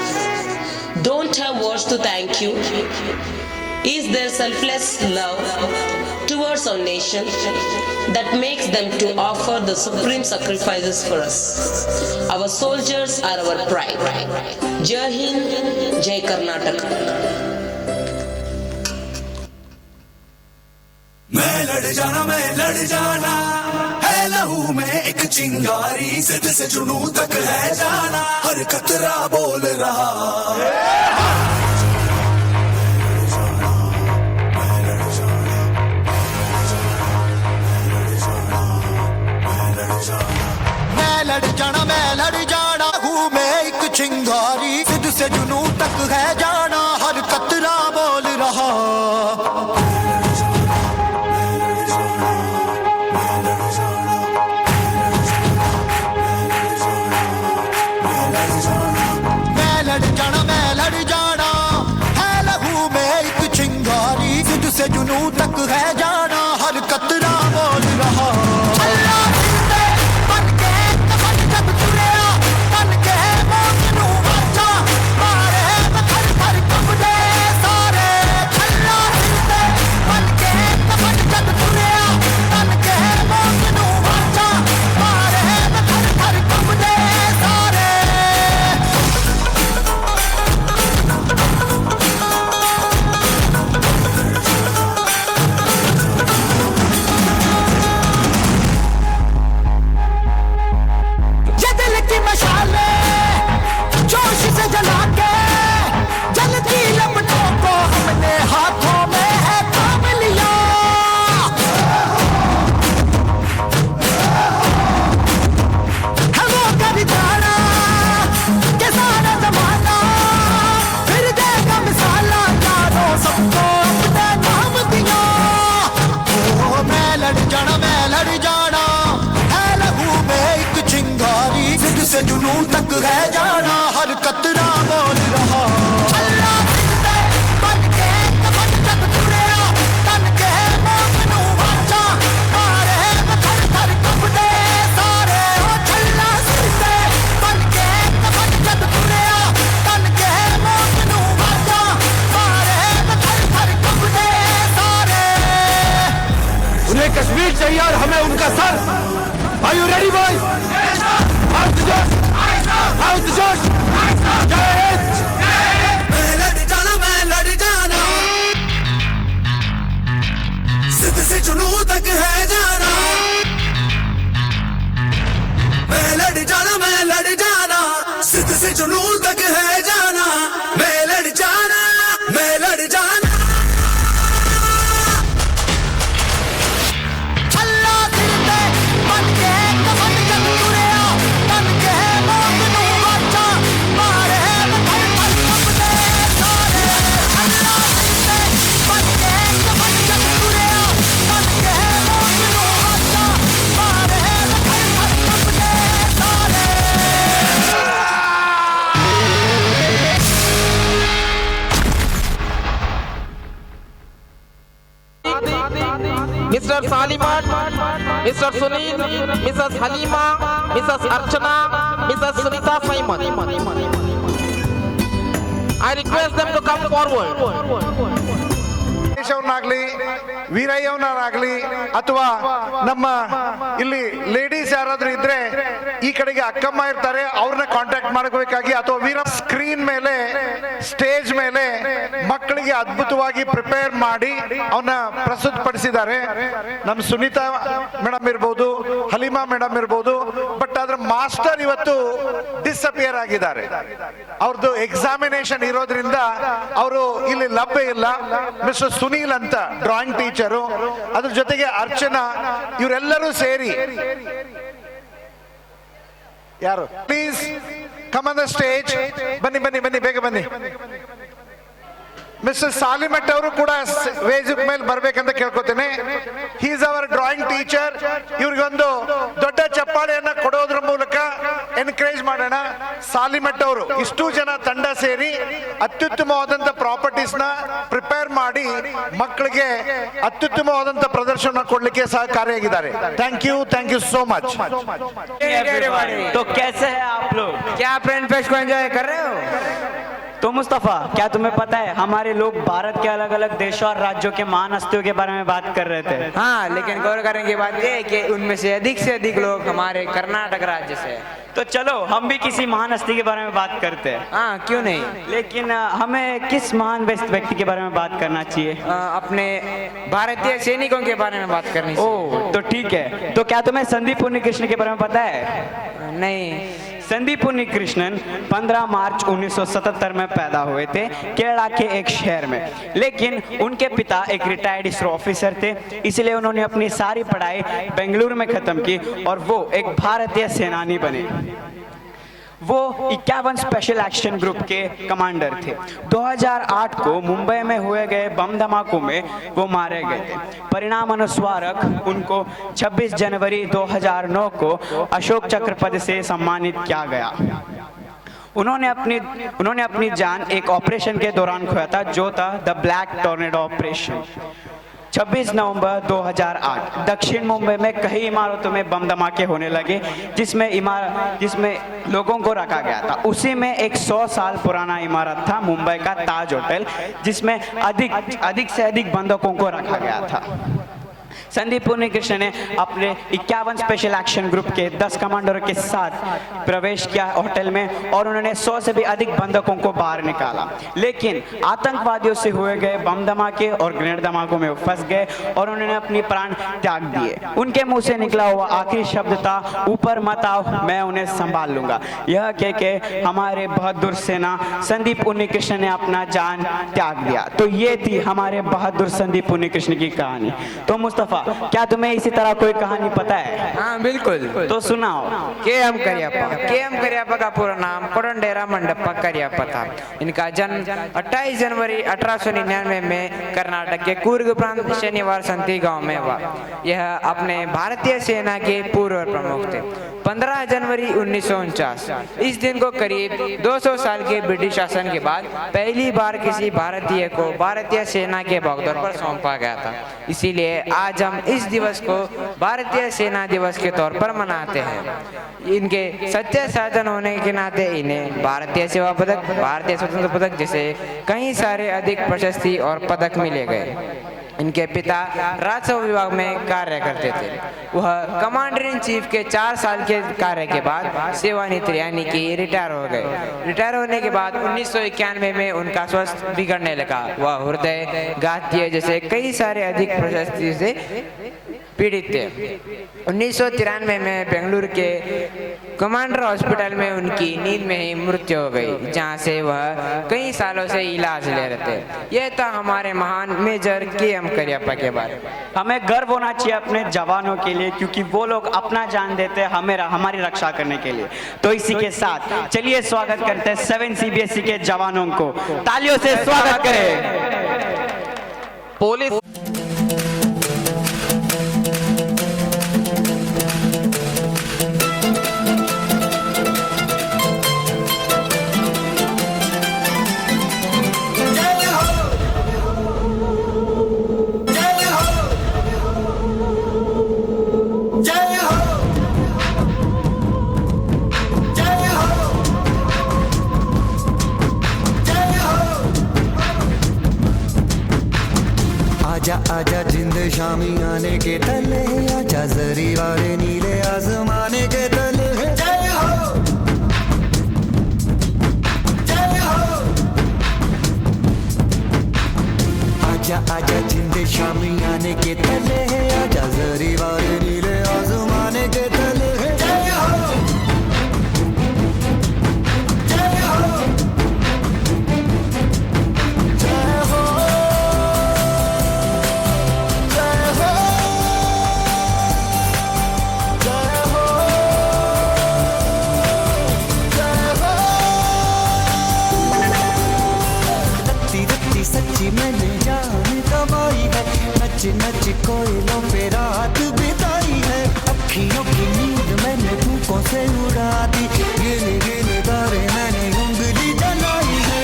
Don't have words to thank you. Is their selfless love towards our nation that makes them to offer the supreme sacrifices for us. Our soldiers are our pride. Jai Hind, Jai Karnataka. मैं लड़ जाना है लहू में एक चिंगारी, जिद से जुनू तक है जाना, हर कतरा बोल रहा। मैं लड़ जाना हूँ मैं एक चिंगारी, जिद से जुनू तक है जाना, हर कतरा बोल रहा। मैं लड़ जाना है लहू में एक चिंगारी, जिद से जुनू तक है जाना, हर कतरा बोल रहा। से जुनू तक है जाना, हर कतरा बोल रहा। उन्हें कश्मीर चाहिए और हमें उनका sir. Are you ready, boys? How's the Josh? How's the Josh? Mr. Salimat, Mr. Sunil, Mrs. Halima, Mrs. Archana, Mrs. Sunita Simon. I request them to come forward. ಅವ್ರನ್ನಾಗ್ಲಿ ವೀರಯ್ಯವ್ರನ್ನಾಗ್ಲಿ ಅಥವಾ ನಮ್ಮ ಇಲ್ಲಿ ಲೇಡೀಸ್ ಯಾರಾದ್ರೂ ಇದ್ರೆ ಈ ಕಡೆಗೆ ಅಕ್ಕಮ್ಮ ಇರ್ತಾರೆ, ಅವ್ರನ್ನ ಕಾಂಟ್ಯಾಕ್ಟ್ ಮಾಡಬೇಕಾಗಿ, ಅಥವಾ ವೀರ ಸ್ಕ್ರೀನ್ ಮೇಲೆ ಸ್ಟೇಜ್ ಮೇಲೆ ಮಕ್ಕಳಿಗೆ ಅದ್ಭುತವಾಗಿ ಪ್ರಿಪೇರ್ ಮಾಡಿ ಅವನ್ನ ಪ್ರಸ್ತುತಪಡಿಸಿದ್ದಾರೆ. ನಮ್ಮ ಸುನೀತಾ ಮೇಡಮ್ ಇರ್ಬೋದು, ಹಲೀಮಾ ಮೇಡಮ್ ಇರ್ಬೋದು. ಬಟ್ ಅದ್ರ ಮಾಸ್ಟರ್ ಇವತ್ತು ಡಿಸಪಿಯರ್ ಆಗಿದ್ದಾರೆ. ಅವ್ರದ್ದು ಎಕ್ಸಾಮಿನೇಷನ್ ಇರೋದ್ರಿಂದ ಅವರು ಇಲ್ಲಿ ಲಭ್ಯ ಇಲ್ಲ. ಮಿಸ್ಟರ್ ಸುನೀಲ್ ಅಂತ ಡ್ರಾಯಿಂಗ್ ಟೀಚರು, ಅದ್ರ ಜೊತೆಗೆ ಅರ್ಚನಾ, ಇವರೆಲ್ಲರೂ ಸೇರಿ ಯಾರು please come on the stage. ಬನ್ನಿ ಬನ್ನಿ ಬನ್ನಿ, ಬೇಗ ಬನ್ನಿ. ಮಿಸ್ಟರ್ ಸಾಲಿಮಟ್ ಅವರು ಕೂಡ ವೇಜ್ ಮೇಲೆ ಬರ್ಬೇಕಂತ ಕೇಳ್ಕೊತೇನೆ. He is our drawing teacher. ಇವ್ರಿಗೊಂದು ದೊಡ್ಡ ಚಪ್ಪಾಳೆಯನ್ನ ಕೊಡೋದ್ರ ಮೂಲಕ ಎನ್ಕರೇಜ್ ಮಾಡೋಣ. ಸಾಲಿಮಟ್ ಅವರು ಇಷ್ಟು ಜನ ತಂಡ ಸೇರಿ ಅತ್ಯುತ್ತಮವಾದಂತ ಪ್ರಾಪರ್ಟೀಸ್ ನ ಪ್ರಿಪೇರ್ ಮಾಡಿ ಮಕ್ಕಳಿಗೆ ಅತ್ಯುತ್ತಮವಾದಂತ ಪ್ರದರ್ಶನ ಕೊಡ್ಲಿಕ್ಕೆ ಸಹಕಾರಿಯಾಗಿದ್ದಾರೆ. Thank you so much. तो कैसे हैं आप लोग? क्या फ्रेंड फेस्ट को एंजॉय कर रहे हो? तो मुस्तफा, क्या तुम्हें पता है हमारे लोग भारत के अलग अलग देशों और राज्यों के महान हस्तियों के बारे में बात कर रहे थे? हाँ, लेकिन गौर करने की बात यह है कि उनमें से अधिक लोग हमारे कर्नाटक राज्य से। तो चलो हम भी किसी महान हस्ती के बारे में बात करते हैं। हाँ, क्यों नहीं। लेकिन हमें किस महान व्यक्ति के बारे में बात करना चाहिए? अपने भारतीय सैनिकों के बारे में बात करनी चाहिए। ओह, तो ठीक है। तो क्या तुम्हें संदीप उन्नीकृष्णन के बारे में पता है? नहीं। संदीप उन्नीकृष्णन 15 मार्च 1977 में पैदा हुए थे केरला के एक शहर में। लेकिन उनके पिता एक रिटायर्ड इसरो ऑफिसर थे, इसलिए उन्होंने अपनी सारी पढ़ाई बेंगलुरु में खत्म की और वो एक भारतीय सेनानी बने। वो 51 स्पेशल एक्शन ग्रुप के कमांडर थे। 2008 को मुंबई में हुए गए बम धमाकों में वो मारे गए थे। परिणाम अनुसार उनको 26 जनवरी 2009 को अशोक चक्र पद से सम्मानित किया गया। उन्होंने अपनी जान एक ऑपरेशन के दौरान खोया था, जो था द ब्लैक टॉर्नेडो ऑपरेशन। 26 नवंबर 2008 दक्षिण मुंबई में कई इमारतों में बम धमाके होने लगे, जिसमें लोगों को रखा गया था। उसी में एक 100 साल पुराना इमारत था मुंबई का ताज होटल, जिसमें अधिक से अधिक बंधकों को रखा गया था। संदीप उन्नीकृष्णन ने अपने 51 स्पेशल एक्शन ग्रुप के 10 कमांडरों के साथ प्रवेश किया होटल में और उन्होंने 100 से भी अधिक बंधकों को बाहर निकाला। लेकिन आतंकवादियों से हुए गए बम धमाके और ग्रेनेड धमाकों में फंस गए और उन्होंने अपनी प्राण त्याग दिए। उनके मुंह से निकला हुआ आखिरी शब्द था, ऊपर मत आओ, मैं उन्हें संभाल लूंगा। यह कह के हमारे बहादुर सेना संदीप उन्नीकृष्णन ने अपना जान त्याग दिया। तो ये थी हमारे बहादुर संदीप उन्नीकृष्णन की कहानी। तो मुस्तफा, क्या तुम्हें इसी तरह कोई कहानी पता है? हाँ, बिल्कुल। तो सुनाओ। के.एम. करियप्पा का पूरा नाम कोडंडेरा मंडप्पा करियप्पा था। इनका जन्म 28 जनवरी 1899 में कर्नाटक के कूर्ग प्रांत शनिवार संती गांव में हुआ। यह अपने भारतीय सेना के पूर्व प्रमुख थे। 15 जनवरी 1949 इस दिन को करीब 200 साल के ब्रिटिश शासन के बाद पहली बार किसी भारतीय को भारतीय सेना के बगदौर पर सौंपा गया था। इसीलिए आज हम इस दिवस को भारतीय सेना दिवस के तौर पर मनाते हैं। इनके सच्चे साधन होने के नाते इन्हें भारतीय सेवा पदक, भारतीय स्वतंत्रता पदक जैसे कई सारे अधिक प्रशस्ति और पदक मिले गए। इनके पिता राजस्व विभाग में कार्य करते थे। वह कमांडर इन चीफ के 4 साल के कार्य के बाद सेवानिवृत्त यानी कि रिटायर हो गए। रिटायर होने के बाद 1991 में उनका स्वास्थ्य बिगड़ने लगा। वह हृदय घातीय जैसे कई सारे अधिक प्रशस्ति से पीड़ित थे। 1993 में बेंगलुरु के कमांडर हॉस्पिटल में उनकी नींद में ही मृत्यु हो गई, जहां से वह कई सालों से इलाज ले रहे थे। यह था हमारे महान मेजर के.एम. करियप्पा के बारे में। हमें गर्व होना चाहिए अपने जवानों के लिए, क्योंकि वो लोग अपना जान देते हैं हमारी रक्षा करने के लिए। तो इसी के साथ चलिए स्वागत करते हैं 7 CBSE के जवानों को। तालियों से स्वागत करें। पुलिस आजा जिंद शामी आने के तले, आजा जरी वाले नीले आसमाने के तले। जय हो जय हो, आजा आजा जिंद शामी आने के तले, आजा जरी वाले नीले आसमाने के तले। जय हो जय हो जय हो जय हो जय हो जय हो। रत्ती रत्ती सच्ची मैंने जान कमाई है, नच नच कोयलों पे रात बिताई है। अखियों की नींद मैंने फूकों से उड़ा दी, गिन गिन तारे मैंने उंगली जलाई है।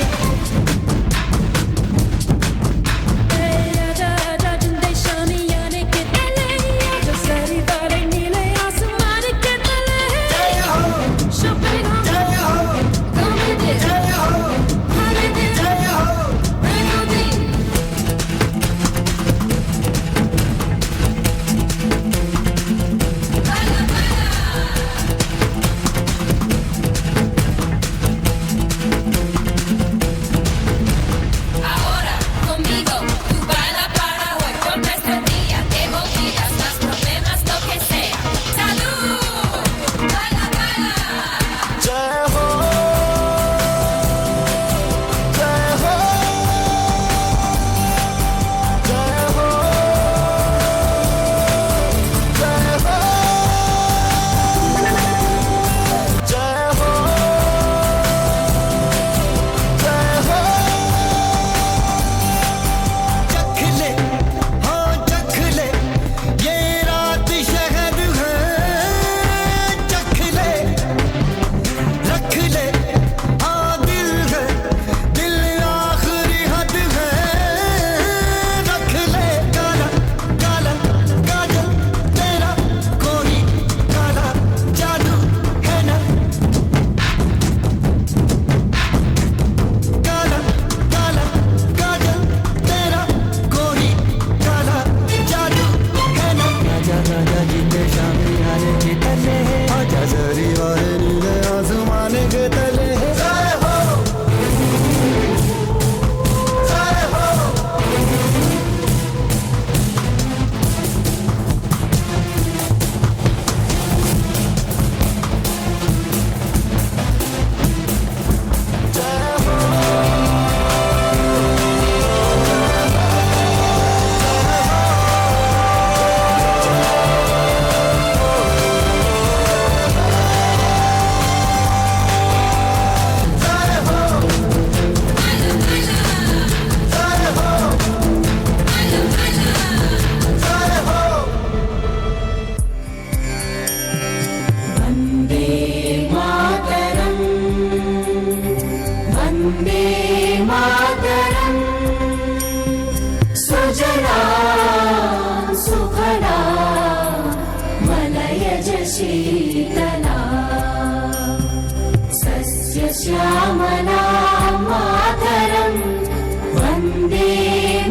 आजा आजा जिंदे शामी आने के तले, आजा सारी वाले नीले आसमान के तले। जय हो शुभेगा, जय हो कमेडी, जय हो हॉलिडे, जय हो melody. Ahora conmigo tú baila para hoy, con este día te olvidas más problemas, lo que sea. Salud, baila, baila. जय हो जय हो जय हो जय हो जय हो जय हो। चख ले हाँ चख ले, ये रात शहद है। चख ले रख ले हाँ दिल है, दिल आखिरी हद है। रख ले काला काला काजल तेरा, कोई काला जादू है ना। काला काला काजल तेरा, कोई काला जादू है ना। राजा राजा जिंदे शामी आने के तले, आजा जरी वाले नीले आसमाने के तले। जय हो जय हो जय हो जय हो जय हो जय हो। वंदे मातरम, वंदे मातरम। सुजला सुफला मलयज शीतला, सस्य श्यामला मातरम, वंदे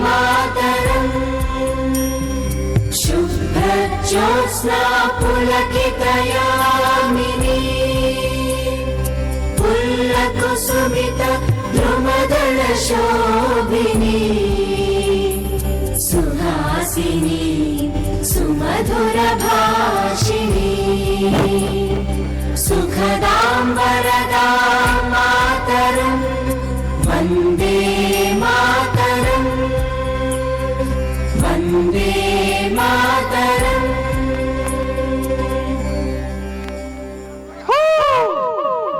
मातरम। शुभ्रज्योत्स्ना पुलकितयामिनी, पुल्लकुसुमित द्रुमदल शोभिनी। सुहासिनी सुमधुर भाषिणी, सुखदां वरदां मातरं, वन्दे मातरं, वन्दे मातरं।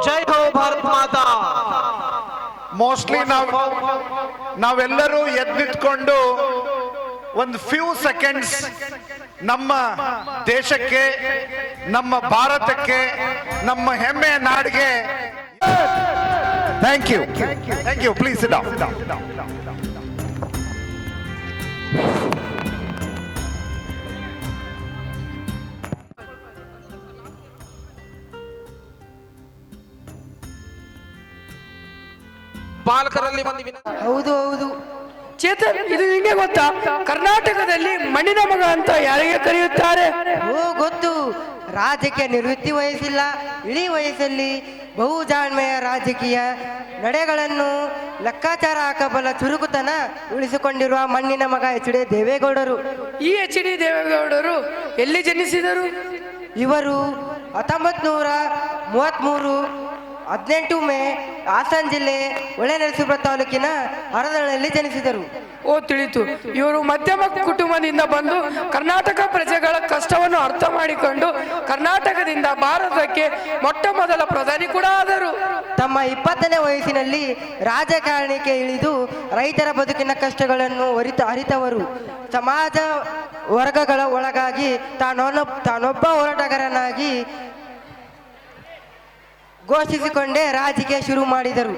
जय हो भारत माता। ಮೋಸ್ಟ್ಲಿ ನಾವೆಲ್ಲರೂ ಎದ್ದು ನಿಂತ್ಕೊಂಡು ಒಂದು ಫ್ಯೂ ಸೆಕೆಂಡ್ಸ್ ನಮ್ಮ ದೇಶಕ್ಕೆ, ನಮ್ಮ ಭಾರತಕ್ಕೆ, ನಮ್ಮ ಹೆಮ್ಮೆಯ ನಾಡಿಗೆ thank you please sit down. ಬಾಲಕರಲ್ಲಿ ಒಂದು ಹೌದು ಹೌದು, ಚೇತನ್, ಇದು ನಿಂಗೆ ಗೊತ್ತಾ? ಕರ್ನಾಟಕದಲ್ಲಿ ಮಣ್ಣಿನ ಮಗ ಅಂತ ಯಾರಿಗೆ ಕರೆಯುತ್ತಾರೆ? ಓ ಗೊತ್ತು. ರಾಜಕೀಯ ನಿವೃತ್ತಿ ವಯಸ್ಸಿಲ್ಲ, ಇಡೀ ವಯಸ್ಸಲ್ಲಿ ಬಹುಜಾಣ್ಮೆಯ ರಾಜಕೀಯ ನಡೆಗಳನ್ನು ಲೆಕ್ಕಾಚಾರ ಹಾಕಬಲ್ಲ ಚುರುಕುತನ ಉಳಿಸಿಕೊಂಡಿರುವ ಮಣ್ಣಿನ ಮಗ ಎಚ್.ಡಿ. ದೇವೇಗೌಡರು. ಈ ಎಚ್.ಡಿ. ದೇವೇಗೌಡರು ಎಲ್ಲಿ ಜನಿಸಿದರು? ಇವರು 1933 18 ಮೇ ಹಾಸನ ಜಿಲ್ಲೆ ಹೊಳೆನರಸೀಪುರ ತಾಲೂಕಿನ ಹರದಳ್ಳಿಯಲ್ಲಿ ಜನಿಸಿದರು. ಓ ತಿಳಿತು. ಇವರು ಮಧ್ಯಮ ಕುಟುಂಬದಿಂದ ಬಂದು ಕರ್ನಾಟಕ ಪ್ರಜೆಗಳ ಕಷ್ಟವನ್ನು ಅರ್ಥ ಮಾಡಿಕೊಂಡು ಕರ್ನಾಟಕದಿಂದ ಭಾರತಕ್ಕೆ ಮೊಟ್ಟ ಮೊದಲ ಪ್ರಧಾನಿ ಕೂಡ ಆದರು. ತಮ್ಮ 20ನೇ ವಯಸ್ಸಿನಲ್ಲಿ ರಾಜಕಾರಣಕ್ಕೆ ಇಳಿದು ರೈತರ ಬದುಕಿನ ಕಷ್ಟಗಳನ್ನು ಅರಿತವರು. ಸಮಾಜ ವರ್ಗಗಳ ಒಳಗಾಗಿ ತಾನೊಬ್ಬ ಹೋರಾಟಗಾರನಾಗಿ ಘೋಷಿಸಿಕೊಂಡೇ ರಾಜಕೀಯ ಶುರು ಮಾಡಿದರು.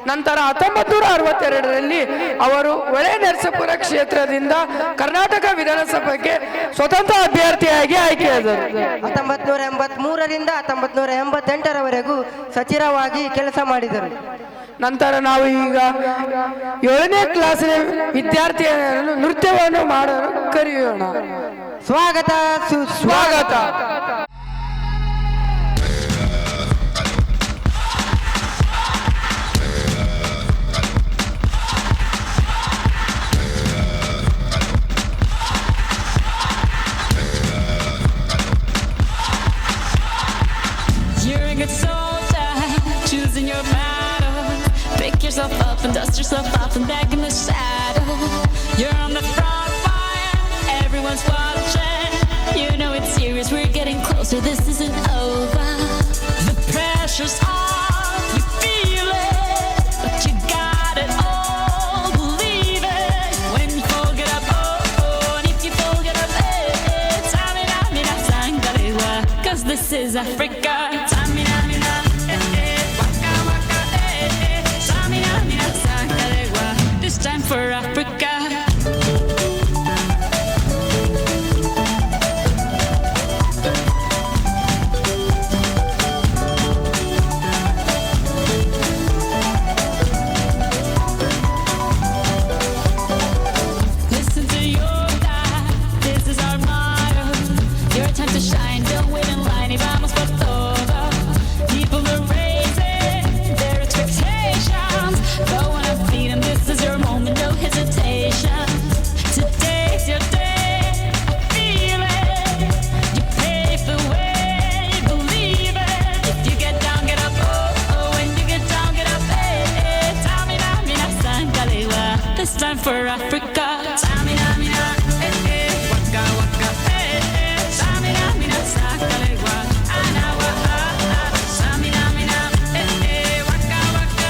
ನಂತರ 1962ರಲ್ಲಿ ಅವರು ಹೊಳೆನರಸೀಪುರ ಕ್ಷೇತ್ರದಿಂದ ಕರ್ನಾಟಕ ವಿಧಾನಸಭೆಗೆ ಸ್ವತಂತ್ರ ಅಭ್ಯರ್ಥಿಯಾಗಿ ಆಯ್ಕೆಯಾದರು. 1983ರಿಂದ 1988ರವರೆಗೂ ಸಚಿವರಾಗಿ ಕೆಲಸ ಮಾಡಿದರು. ನಂತರ ನಾವು ಈಗ 7ನೇ ಕ್ಲಾಸಿನ ವಿದ್ಯಾರ್ಥಿಯನ್ನು ನೃತ್ಯವನ್ನು ಮಾಡಲು ಕರೆಯೋಣ. ಸ್ವಾಗತ ಸುಸ್ವಾಗತ. You're a good soldier, choosing your battle. Pick yourself up and dust yourself off and back in the saddle. You're on the front line, everyone's watching. You know it's serious, we're getting closer, this isn't over. The pressure's on, you feel it, but you got it all, believe it. When you fold it up, oh, and if you fold it up, Tamina, mina, sangalewa, 'cause this is Africa. This time for Africa. Listen to your dad, this is our motto. Your time to shine, don't wait in line, y vamos por todo. People are raising their expectations, go on and feed them, this is your moment, no hesitation. Today's your day, feel it, you pave the way, believe it. If you get down, get up, oh, when you get down, get up, Tamina, mina, sangalewa, this time for Africa. Tamina, mina, waka, waka, Tamina, mina, sangalewa, anawa, Tamina, mina, waka, waka,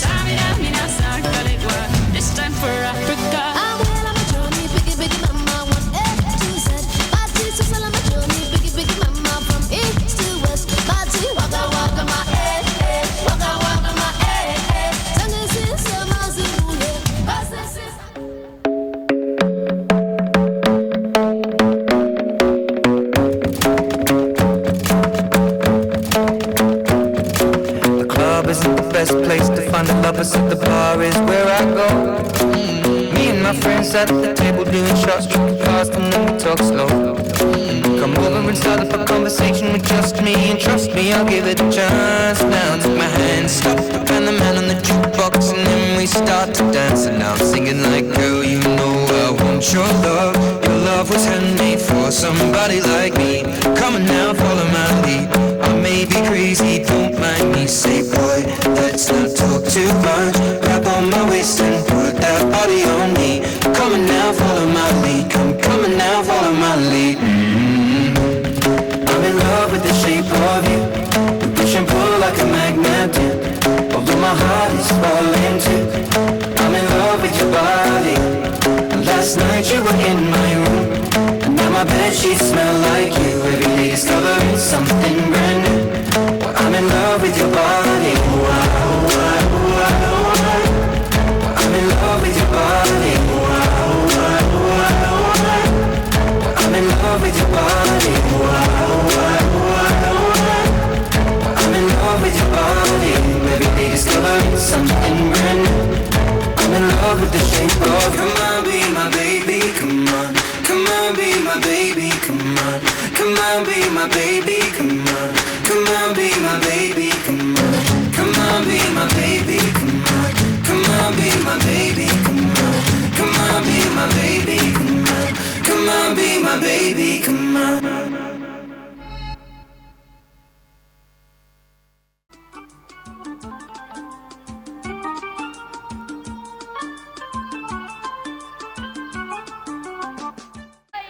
Tamina, mina, sangalewa, this time for Africa. I'm well on my journey, biggie, biggie mama, one A to Z. My teeth so well on my journey, biggie, biggie mama, from east to west. My teeth waka, waka, my waka, waka, my Tongue is in some Zulu, yeah. 'Cause this is The club isn't the best place to find the lovers, at the bar is where I go. Me and my friends at the table doing shots, drinking fast and then we talk slow. Come over and start up a conversation with just me, and trust me, I'll give it a chance. Now take my hand, stop, and the man on the jukebox, and then we start to dance. And now I'm singing like, girl, you know I want your love. Your love was handmade for somebody like me. Come on now, follow my lead. I may be crazy, don't mind me. Say, boy, let's not talk too much. Grab on my waist and put that body on me. Come on now, follow my lead. Come on now, follow my lead. I'm in love with the shape of you. We push and pull like a magnet do. Although my heart is falling too. I'm in love with your body. Last night you were in my room, and now my bedsheets smell like you. Every day discovering something brand new. Well, I'm in love with your body. I'm in love with your body. I'm in love with your body. I'm in love with your body. Every day discovering something brand new. I'm in love with the shape Oh, come on, be my baby, come on. Come on, be my baby, come on. Come on, be my baby, come on. Come on, be my baby, come on. Come on, be my baby, come on. Come on, be my baby, come on. Come on, be my baby, come on. Come on, be my baby, come on.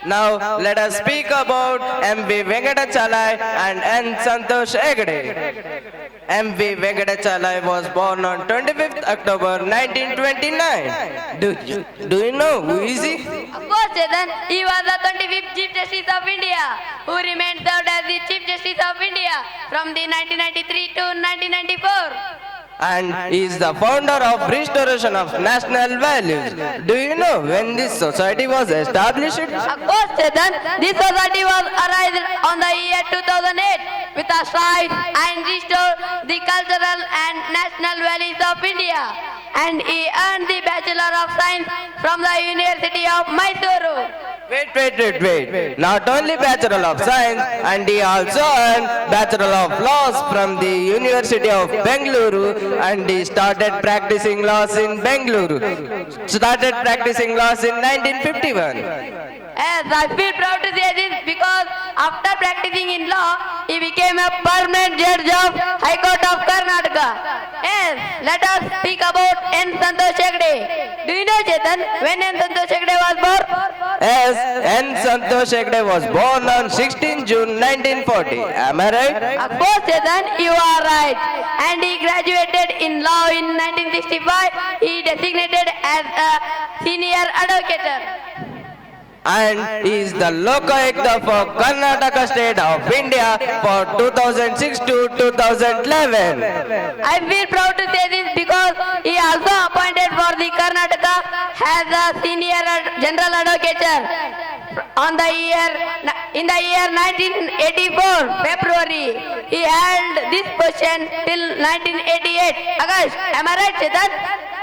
Now let us speak about M.V. Venkatachalai and N. Santosh Hegde. M.V. Venkatachalai was born on 25th October 1929. Do you know who is he? Of course, Chetan. He was the 25th Chief Justice of India, who remained served as the Chief Justice of India from the 1993 to 1994. And he is the founder of Restoration of National Values. Do you know when this society was established? Of course, Chetan. This society was arised on the year 2008 with a strive and restore the cultural and national values of India. And he earned the Bachelor of Science from the University of Mysuru. Wait. Not only Bachelor of Science, and he also earned Bachelor of Laws from the University of Bengaluru, and he started practicing laws in Bengaluru. Started practicing laws in 1951. Yes, I feel proud to say this because after practicing in law, he became a permanent judge of High Court of Karnataka. Yes, let us speak about N. Santosh Hegde. Do you know, Chetan, when N. Santosh Hegde was born? Yes, N. Santosh Hegde was born on 16 June 1940. Am I right? Of course, Chetan, you are right. And he graduated in law in 1965. He designated as a senior advocate. And he is the Lokayukta for Karnataka State of India for 2006 to 2011. I feel proud to say this because he also appointed for the Karnataka as a senior general advocate in the year 1984 February. He held this position till 1988 August. Am I right, Chetan?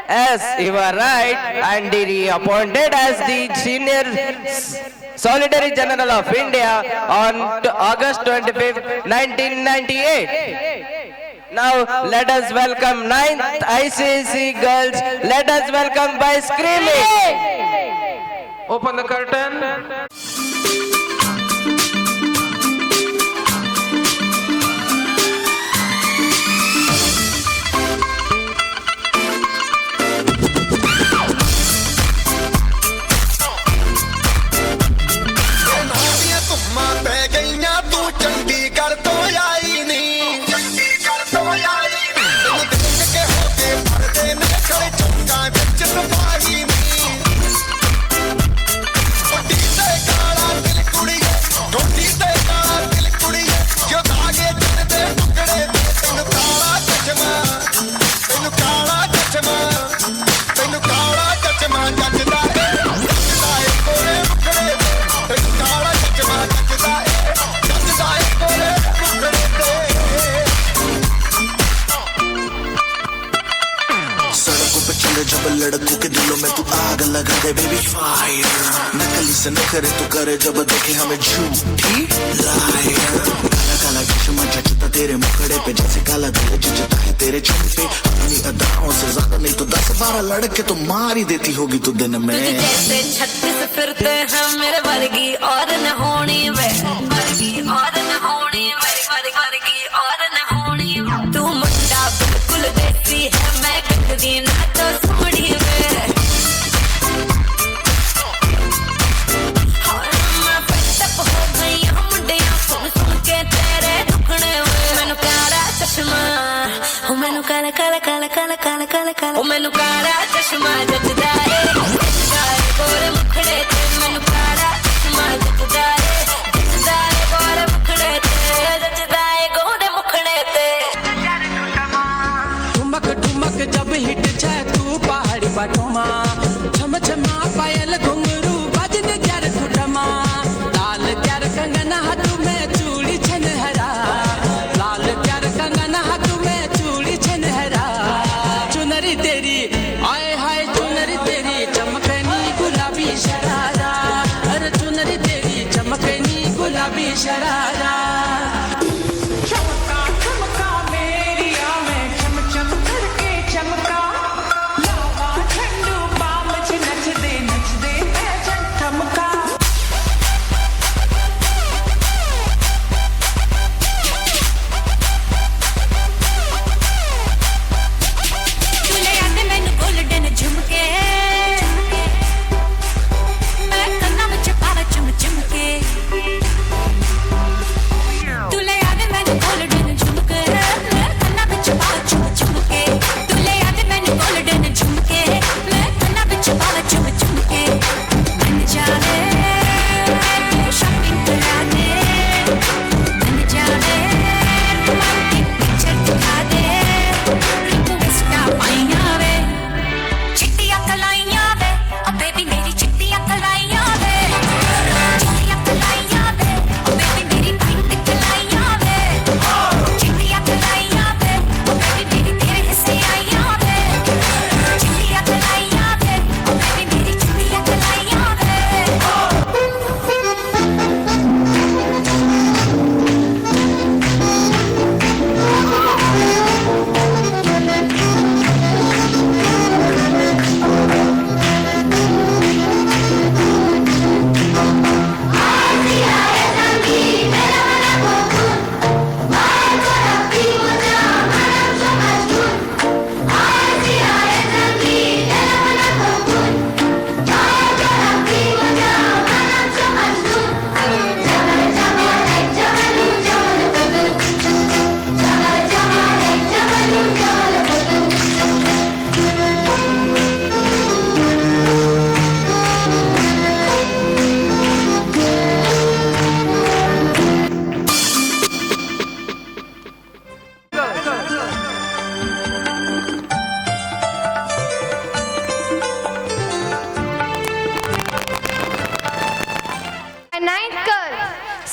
Yes, you are right, and he appointed as the Senior Solicitor General of India on August 25th, 1998. Now, let us welcome 9th ICSE girls. Let us welcome by screaming. Open the curtain. जब लड़कों के दिलों में तू आग लगा दे baby fire, नकली से नखरे तू करे जब देखे हमें झूठी लायर। काला काला चश्मा जचता तेरे मुखड़े पे जैसे काला दिल जचता है तेरे चुन पे। अपनी अदाओं से ज्यादा नहीं तो 10-12 लड़के तो मार ही देती होगी तू दिन में। जैसे 36 फिरते हैं मेरे वर्गी और न होनी वे, वर्गी और न होनी वे, वर्गी और न होनी। तू मुंडा बिल्कुल देसी है, मैं कभी ना तो सोनी वे। और मैं पेटअप हो गई हूँ मुंडिया सुन सुन के तेरे दुखने वे। मैनू काला चश्मा, ओ मैनू काला काला काला काला काला काला काला, ओ मैनू काला चश्मा जचदा है, जचदा है गोरे मुखड़े ते। मैनू काला चश्मा जचदा है, जचदा है गोरे मुखड़े ते, जचदा है गोरे मुखड़े ते। ठुमक ठुमक जब हिट जाए तू पहाड़ी बाटोमा, छम छमा पायल घुंघरू बजने क्यार ठुठमा। लाल क्यार कंगन हाथ में चूड़ी छनहरा, लाल क्यार कंगन हाथ में चूड़ी छनहरा। चुनरी तेरी आए हाय चुनरी तेरी चम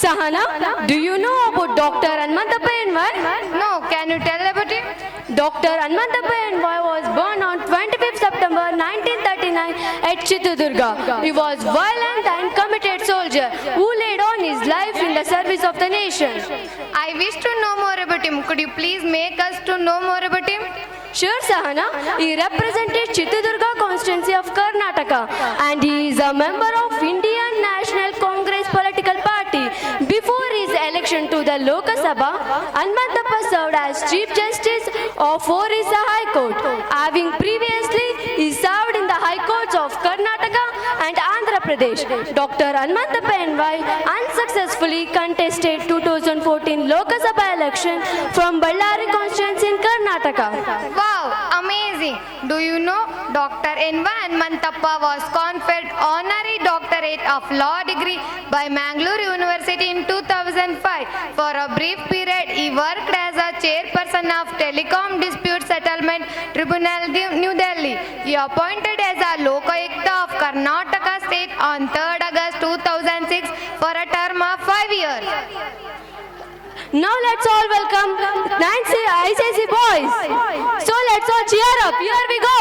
Sahana, do you know about Dr. Anmantappa Envai? No, can you tell about him? Dr. Anmantappa Envai was born on 25th September 1939 at Chitradurga. He was violent and committed soldier who laid on his life in the service of the nation. I wish to know more about him. Could you please make us to know more about him? Sure, Sahana. He represented Chitradurga constituency of Karnataka and he is a member of Indian National Congress political party. Before his election to the Lok Sabha, Anmantappa served as Chief Justice of Orissa High Court. Having previously he served in the High Courts of Karnataka and Andhra Pradesh. Dr. Anmantappa Envai unsuccessfully contested 2014 Lok Sabha election from Ballari constituency in Karnataka. Wow, amazing. Do you know Dr. Envai Anmantappa was conferred honorary doctorate of law degree by Mangalore University in 2005. For a brief period, he worked as a chairperson of Telecom Dispute Settlement Tribunal, New Delhi. He appointed as a Lokayukta of Karnataka State on 3rd August 2006 for a term of 5 years. Now let's all welcome Nancy ICC boys. So let's all cheer up. Here we go.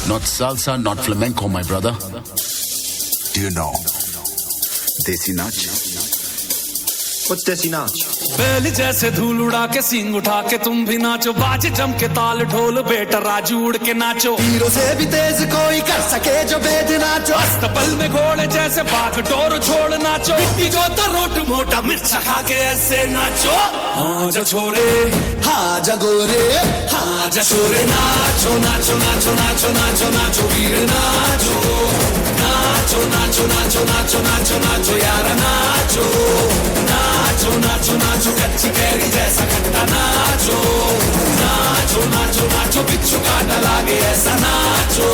Not salsa, not flamenco, my brother. Do you know Desi Nach? What's Desi Nach? बैल जैसे धूल उड़ा के सींग उठा के तुम भी नाचो, बाज जम के ताल ढोल बेटा राजू उड़ के नाचो। हीरो से भी तेज कोई कर सके जो वेद नाचो। अस्तबल में घोड़े जैसे बाग डोर छोड़ नाचो। मिट्टी जो रोट मोटा मिर्च खा के ऐसे नाचो। हाँ जा छोरे, हाँ जा गोरे, हाँ जा छोरे नाचो नाचो नाचो नाचो नाचो नाचो वीर नाचो नाचो नाचो नाचो नाचो नाचो नाचो यार नाचो नाचो नाचो नाचो कच्ची कैरी जैसा खट्टा नाचो नाचो नाचो नाचो बिच्छू काटा लागे ऐसा नाचो।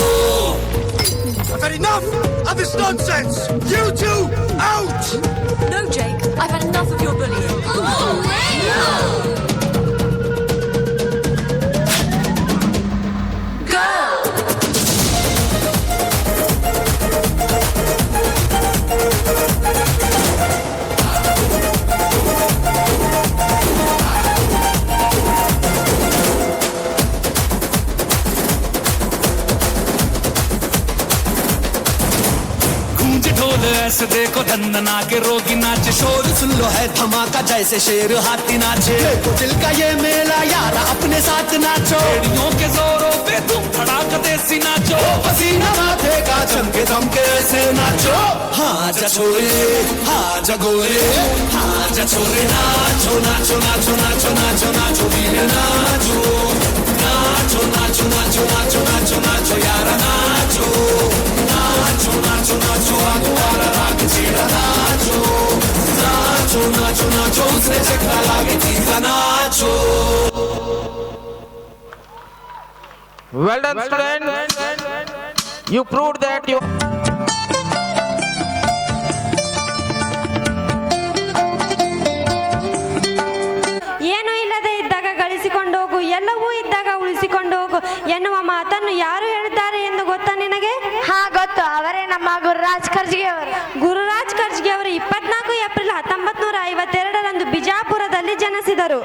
I've had enough of this nonsense. You two out. No, Jake. I've had enough of your bullying. Oh, no. ऐसे देखो धन्ना के रोगी नाचे, शोर सुन लो है धमाका जैसे शेर हाथी नाचे। देखो दिल का ये मेला यारा अपने साथ नाचो, एड़ियों के जोरों पे तुम धड़ाका देसी नाचो, पसीना माथे का चमके दमके ऐसे नाचो। हाँ जा छोरे हाँ जा गोरे हाँ जा छोरे, नाचो नाचो नाचो नाचो नाचो नाचो वीर नाचो, नाचो नाचो नाचो नाचो नाचो नाचो यारा नाचो, नाचो नाचो नाचो आगुवारा राग चीड़ा नाचो, नाचो नाचो नाचो उसने चक्रा लागे चीज़ा नाचो। Well done, students. You proved that you. ಏನು ಇಲ್ಲದೆ ಇದ್ದಾಗ ಗಳಿಸಿಕೊಂಡು ಹೋಗು, ಎಲ್ಲವೂ ಇದ್ದಾಗ ಉಳಿಸಿಕೊಂಡು ಹೋಗು ಎನ್ನುವ ಮಾತನ್ನು ಯಾರು ಹೇಳಿದ್ದಾರೆ ಎಂದು ಗೊತ್ತಾ ನಿನಗೆ? ಹಾ ಗೊತ್ತು, ಅವರೇ ನಮ್ಮ ಗುರುರಾಜ್ ಖರ್ಗೆ ಅವರು. ಗುರುರಾಜ್ ಖರ್ಗೆ ಅವರು 24 ಏಪ್ರಿಲ್ 1952ರಂದು ಬಿಜಾಪುರದಲ್ಲಿ ಜನಿಸಿದರು.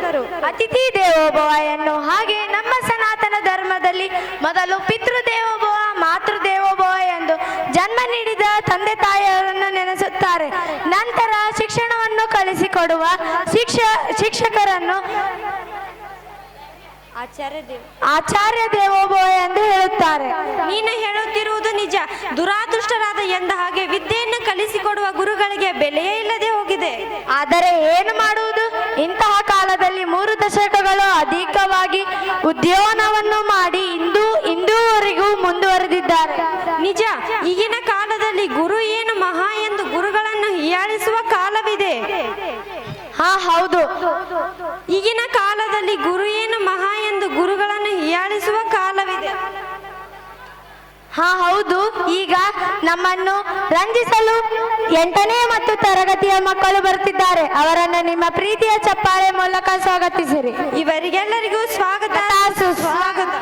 ಅತಿಥಿ ದೇವೋಭವ ಎನ್ನು ಹಾಗೆ ನಮ್ಮ ಸನಾತನ ಧರ್ಮದಲ್ಲಿ ಮೊದಲು ಪಿತೃದೇವೋಭವ ಮಾತೃದೇವೋಭವ ಎಂದು ಜನ್ಮ ನೀಡಿದ ತಂದೆ ತಾಯಿಯವರನ್ನು ನೆನೆಸುತ್ತಾರೆ. ನಂತರ ಶಿಕ್ಷಣವನ್ನು ಕಲಿಸಿಕೊಡುವ ಶಿಕ್ಷಕರನ್ನು ಆಚಾರ್ಯ ದೇವೋಭವ ಎಂದು ಹೇಳುತ್ತಾರೆ. ನೀನು ಹೇಳುತ್ತಿರುವುದು ನಿಜ. ದುರಾದೃಷ್ಟರಾದ ಎಂದ ಹಾಗೆ ವಿದ್ಯೆಯನ್ನು ಕಲಿಸಿಕೊಡುವ ಗುರುಗಳಿಗೆ ಬೆಲೆಯೇ ಇಲ್ಲದೆ ಹೋಗಿದೆ. ಆದರೆ ಏನು ಮಾಡುವುದು? ಇಂತಹ ಕಾಲದಲ್ಲಿ 3 ದಶಕಗಳು ಅಧಿಕವಾಗಿ ಉದ್ಯೋಗವನ್ನು ಮಾಡಿ ಇಂದೂವರೆಗೂ ಮುಂದುವರೆದಿದ್ದಾರೆ. ನಿಜ, ಈಗಿನ ಕಾಲದಲ್ಲಿ ಗುರು ಏನು ಮಹಾ ಎಂದು ಗುರುಗಳನ್ನು ಹೀಯಾಳಿಸುವ ಕಾಲವಿದೆ. ಹಾ ಹೌದು, ಈಗಿನ ಕಾಲದಲ್ಲಿ ಗುರು ಏನು ಮಹಾ ಎಂದು ಗುರುಗಳನ್ನು ಹೀಯಾಳಿಸುವ ಕಾಲವಿದೆ. ಹಾ ಹೌದು, ಈಗ ನಮ್ಮನ್ನು ರಂಜಿಸಲು 8ನೇ ಮತ್ತು ತರಗತಿಯ ಮಕ್ಕಳು ಬರುತ್ತಿದ್ದಾರೆ. ಅವರನ್ನು ನಿಮ್ಮ ಪ್ರೀತಿಯ ಚಪ್ಪಾಳೆ ಮೂಲಕ ಸ್ವಾಗತಿಸಿರಿ. ಇವರಿಗೆಲ್ಲರಿಗೂ ಸ್ವಾಗತ ಸುಸ್ವಾಗತ.